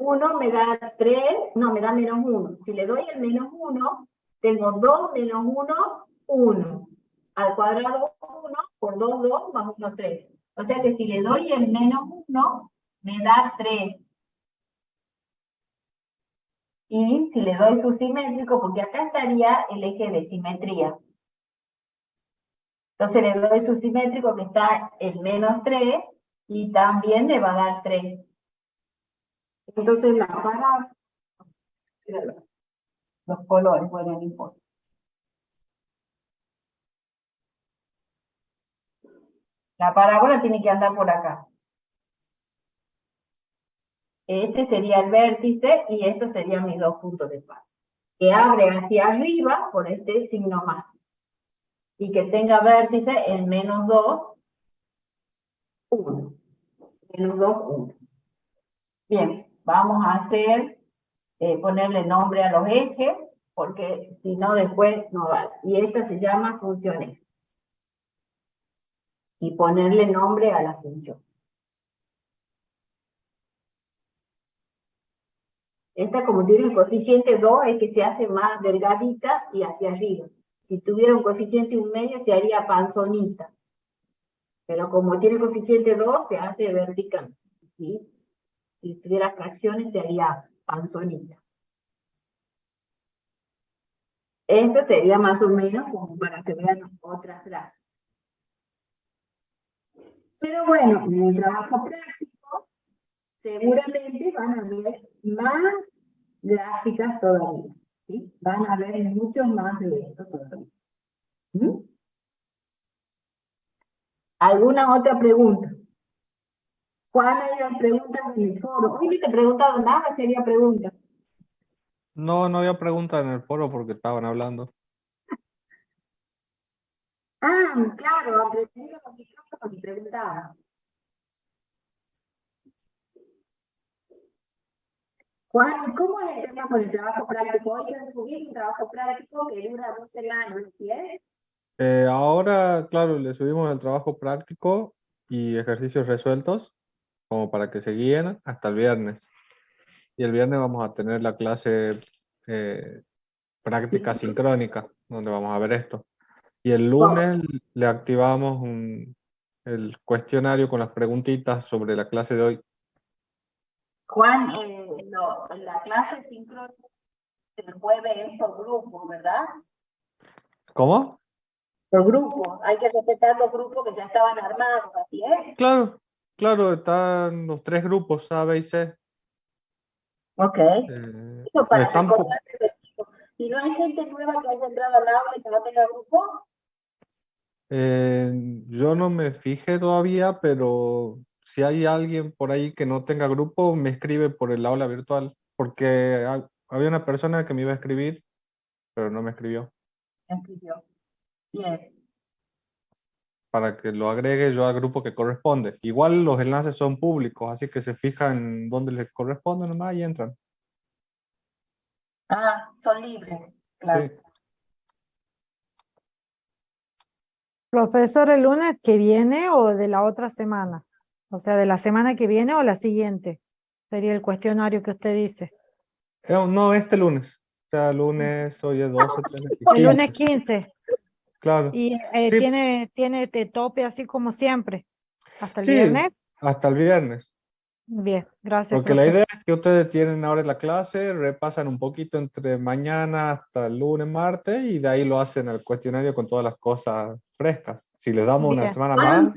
1 me da 3, no, me da menos 1. Si le doy el menos 1, tengo 2 menos 1, 1. Al cuadrado 1, por 2, 2, más 1, 3. O sea que si le doy el menos 1, me da 3. Y si le doy su simétrico, porque acá estaría el eje de simetría. Entonces le doy su simétrico, que está en menos 3, y también me va a dar 3. Entonces la parábola, los colores, bueno, no importa. La parábola tiene que andar por acá. Este sería el vértice y estos serían mis dos puntos de paz. Que abre hacia arriba por este signo más. Y que tenga vértice en menos 2, 1. Menos 2, 1. Bien, vamos a hacer, ponerle nombre a los ejes, porque si no después no vale. Y esta se llama función eje. Y ponerle nombre a la función. Esta, como tiene el coeficiente 2, es que se hace más delgadita y hacia arriba. Si tuviera un coeficiente 1,5, se haría panzonita. Pero como tiene coeficiente 2, se hace vertical. ¿Sí? Si tuviera fracciones, se haría panzonita. Esto sería más o menos como para que vean otras gráficas. Pero bueno, en el trabajo práctico, seguramente van a ver más gráficas todavía. ¿Sí? Van a ver muchos más de esto todavía. ¿Mm? ¿Alguna otra pregunta? Juan, hay preguntas en el foro. Hoy no te he preguntado nada, sería pregunta. No, no había pregunta en el foro porque estaban hablando. Ah, claro, aprendí los micrófonos y preguntaba. Juan, ¿cómo es el tema con el trabajo práctico? Hoy quiero subir un trabajo práctico que dura 2 semanas, ¿sí es? Ahora, claro, le subimos el trabajo práctico y ejercicios resueltos, como para que se guíen hasta el viernes. Y el viernes vamos a tener la clase práctica sincrónica, donde vamos a ver esto. Y el lunes le activamos el cuestionario con las preguntitas sobre la clase de hoy. Juan, la clase sincrónica el jueves es por grupo, ¿verdad? ¿Cómo? Por grupo, hay que respetar los grupos que ya estaban armados, ¿así es? Claro, claro, están los 3 grupos, A, B y C. Ok. Eso para recordarse de esto. Si no hay gente nueva que haya entrado al aula y que no tenga grupo. Yo no me fijé todavía, pero si hay alguien por ahí que no tenga grupo, me escribe por el aula virtual, porque había una persona que me iba a escribir, pero no me escribió. Escribió. Bien. Para que lo agregue yo al grupo que corresponde. Igual los enlaces son públicos, así que se fijan dónde les corresponde nomás y entran. Ah, son libres, claro. Sí. Profesor, ¿el lunes que viene o de la otra semana? O sea, ¿de la semana que viene o la siguiente? Sería el cuestionario que usted dice. No, este lunes. O sea, lunes, hoy es 12, 13, El lunes 15. 15. Claro. Y Sí. tiene de tope así como siempre. ¿Hasta el Sí, viernes? hasta el viernes. Bien, gracias, Porque la profe. idea es que ustedes tienen ahora la clase, repasan un poquito entre mañana hasta el lunes, martes, y de ahí lo hacen el cuestionario con todas las cosas frescas. Si les damos una Bien. semana más,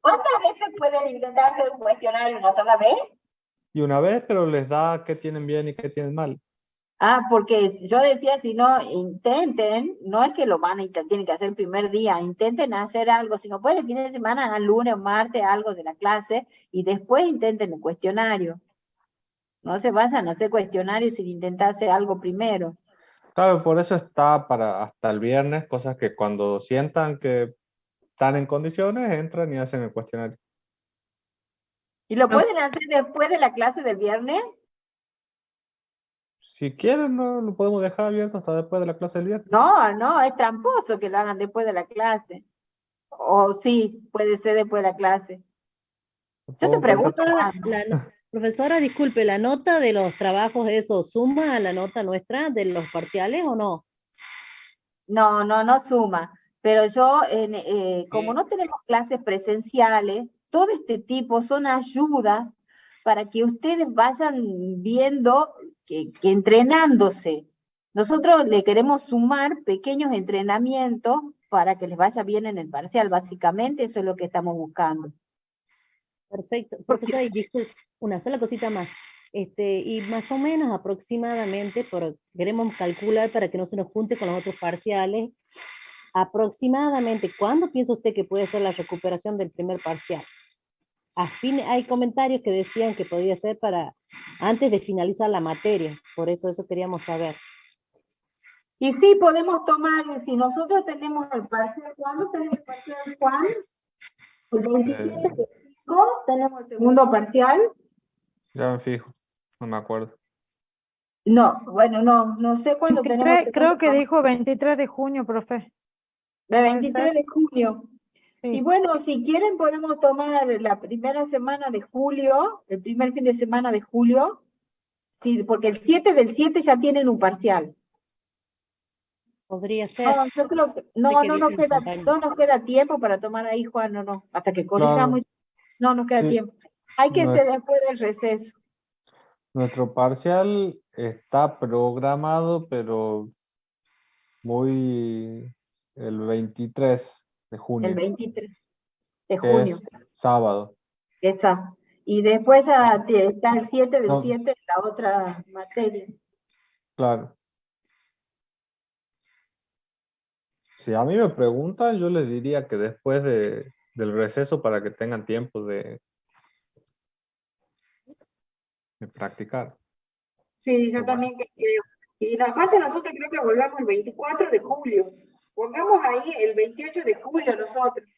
¿Cuántas veces pueden intentar hacer un cuestionario una sola vez? y una vez, pero les da qué tienen bien y qué tienen mal. Ah, porque yo decía, si no, intenten, no es que lo van a intentar, tienen que hacer el primer día, intenten hacer algo, si no pueden el fin de semana, hagan lunes o martes algo de la clase, y después intenten el cuestionario. No se vayan a hacer cuestionarios sin intentar hacer algo primero. Claro, por eso está para hasta el viernes, cosas que cuando sientan que están en condiciones, entran y hacen el cuestionario. ¿Y lo pueden hacer después de la clase del viernes? Si quieren, no lo podemos dejar abierto hasta después de la clase del viernes. No, no, es tramposo que lo hagan después de la clase. O sí, puede ser después de la clase. Yo te Podemos pensar- pregunto, Profesora, disculpe, ¿la nota de los trabajos eso suma a la nota nuestra de los parciales o no? No suma. Pero yo, como Sí. no tenemos clases presenciales, todo este tipo son ayudas para que ustedes vayan viendo que entrenándose. Nosotros le queremos sumar pequeños entrenamientos para que les vaya bien en el parcial. Básicamente eso es lo que estamos buscando. Perfecto. Profesora, y disculpe, una sola cosita más. Y más o menos aproximadamente, queremos calcular para que no se nos junte con los otros parciales, aproximadamente, ¿cuándo piensa usted que puede ser la recuperación del primer parcial? Hay comentarios que decían que podría ser para antes de finalizar la materia, por eso queríamos saber. Y sí, podemos tomar, si nosotros tenemos el parcial, ¿cuándo tenemos el parcial, Juan? El 27 de 5 tenemos el segundo parcial. Ya me fijo, no me acuerdo. No, bueno, no sé cuándo tenemos el Creo segundo que dijo 23 de junio, profe. de ¿Puede 23 ser? de junio. Sí. Y bueno, si quieren podemos tomar la primera semana de julio, el primer fin de semana de julio, sí, porque el 7 del 7 ya tienen un parcial. Podría ser. No, yo creo que no nos queda tiempo para tomar ahí, Juan, no, hasta que corrijamos, no nos queda Sí. tiempo. Hay que ser después del receso. Nuestro parcial está programado, pero muy el 23 de junio. El 23 de que junio. es sábado. Esa. Y después está el 7 del No. 7, la otra materia. Claro. Si a mí me preguntan, yo les diría que después del receso para que tengan tiempo de practicar. Sí, yo también creo. Y aparte nosotros creo que volvamos el 24 de julio. Pongamos ahí el 28 de julio nosotros.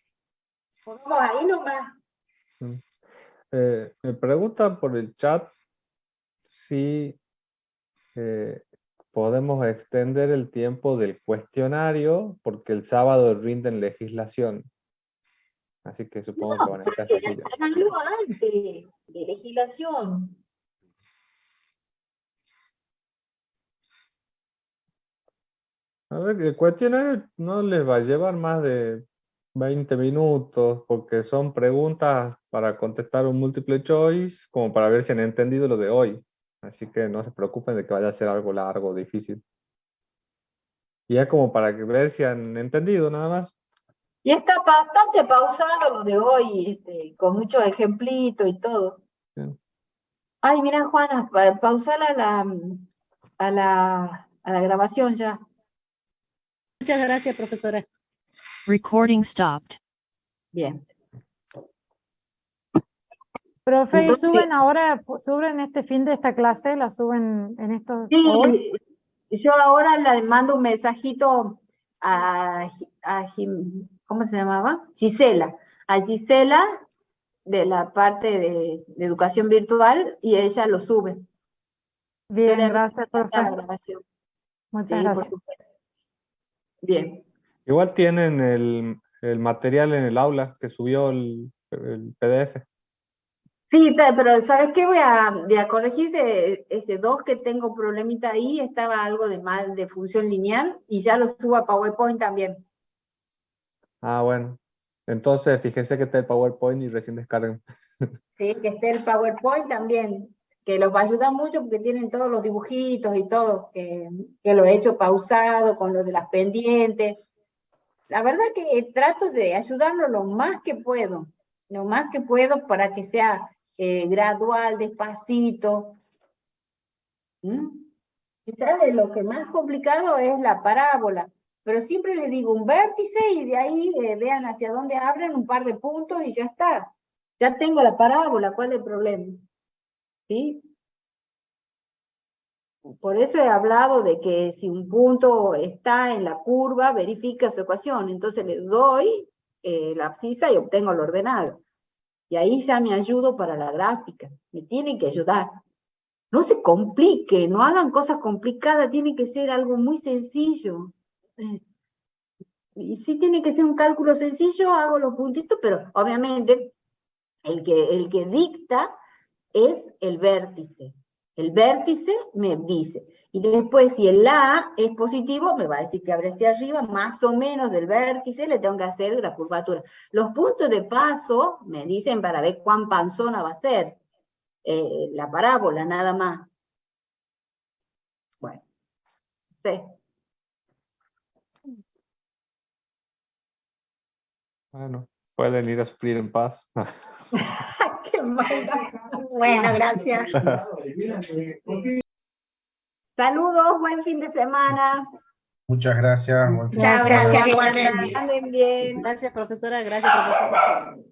Pongamos ahí nomás. Me preguntan por el chat si podemos extender el tiempo del cuestionario porque el sábado rinden legislación. Así que supongo que van a estar Porque así ya. háganlo antes de legislación. A ver, el cuestionario no les va a llevar más de 20 minutos porque son preguntas para contestar un multiple choice como para ver si han entendido lo de hoy. Así que no se preocupen de que vaya a ser algo largo o difícil. Y es como para ver si han entendido nada más. Y está bastante pausado lo de hoy, con muchos ejemplitos y todo. Sí. Ay, mira, Juana, pausala a la grabación ya. Muchas gracias, profesora. Recording stopped. Bien. Profe, ¿y Entonces, suben este fin de esta clase? ¿La suben en estos sí, hoy? yo ahora le mando un mensajito ¿cómo se llamaba? Gisela. A Gisela de la parte de educación virtual y ella lo sube. Bien, Yo le gracias, aviso profe. la grabación. Muchas Sí, por gracias. supuesto. Bien. Igual tienen el material en el aula que subió el PDF. Sí, pero ¿sabes qué? Voy a corregir ese 2 que tengo problemita ahí, estaba algo de mal de función lineal y ya lo subo a PowerPoint también. Ah, bueno. Entonces, fíjense que está el PowerPoint y recién descargan. Sí, que esté el PowerPoint también, que los va a ayudar mucho porque tienen todos los dibujitos y todo, que lo he hecho pausado con lo de las pendientes. La verdad que trato de ayudarlo lo más que puedo para que sea gradual, despacito. Quizás lo que más complicado es la parábola, pero siempre les digo un vértice y de ahí vean hacia dónde abren un par de puntos y ya está. Ya tengo la parábola, ¿cuál es el problema? ¿Sí? Por eso he hablado de que si un punto está en la curva, verifica su ecuación. Entonces le doy la abscisa y obtengo el ordenado. Y ahí ya me ayudo para la gráfica. Me tiene que ayudar. No se complique, no hagan cosas complicadas, tiene que ser algo muy sencillo. Y si tiene que ser un cálculo sencillo, hago los puntitos, pero obviamente el que dicta es el vértice. El vértice me dice. Y después, si el A es positivo, me va a decir que abre hacia arriba, más o menos del vértice, le tengo que hacer la curvatura. Los puntos de paso me dicen para ver cuán panzona va a ser la parábola, nada más. Bueno, sí. Bueno, pueden ir a suplir en paz. Qué maldad. Bueno, gracias. Saludos, buen fin de semana. Muchas gracias. Buen fin de Chao, semana. gracias igualmente. Anden bien. Gracias, profesora. Gracias, profesor.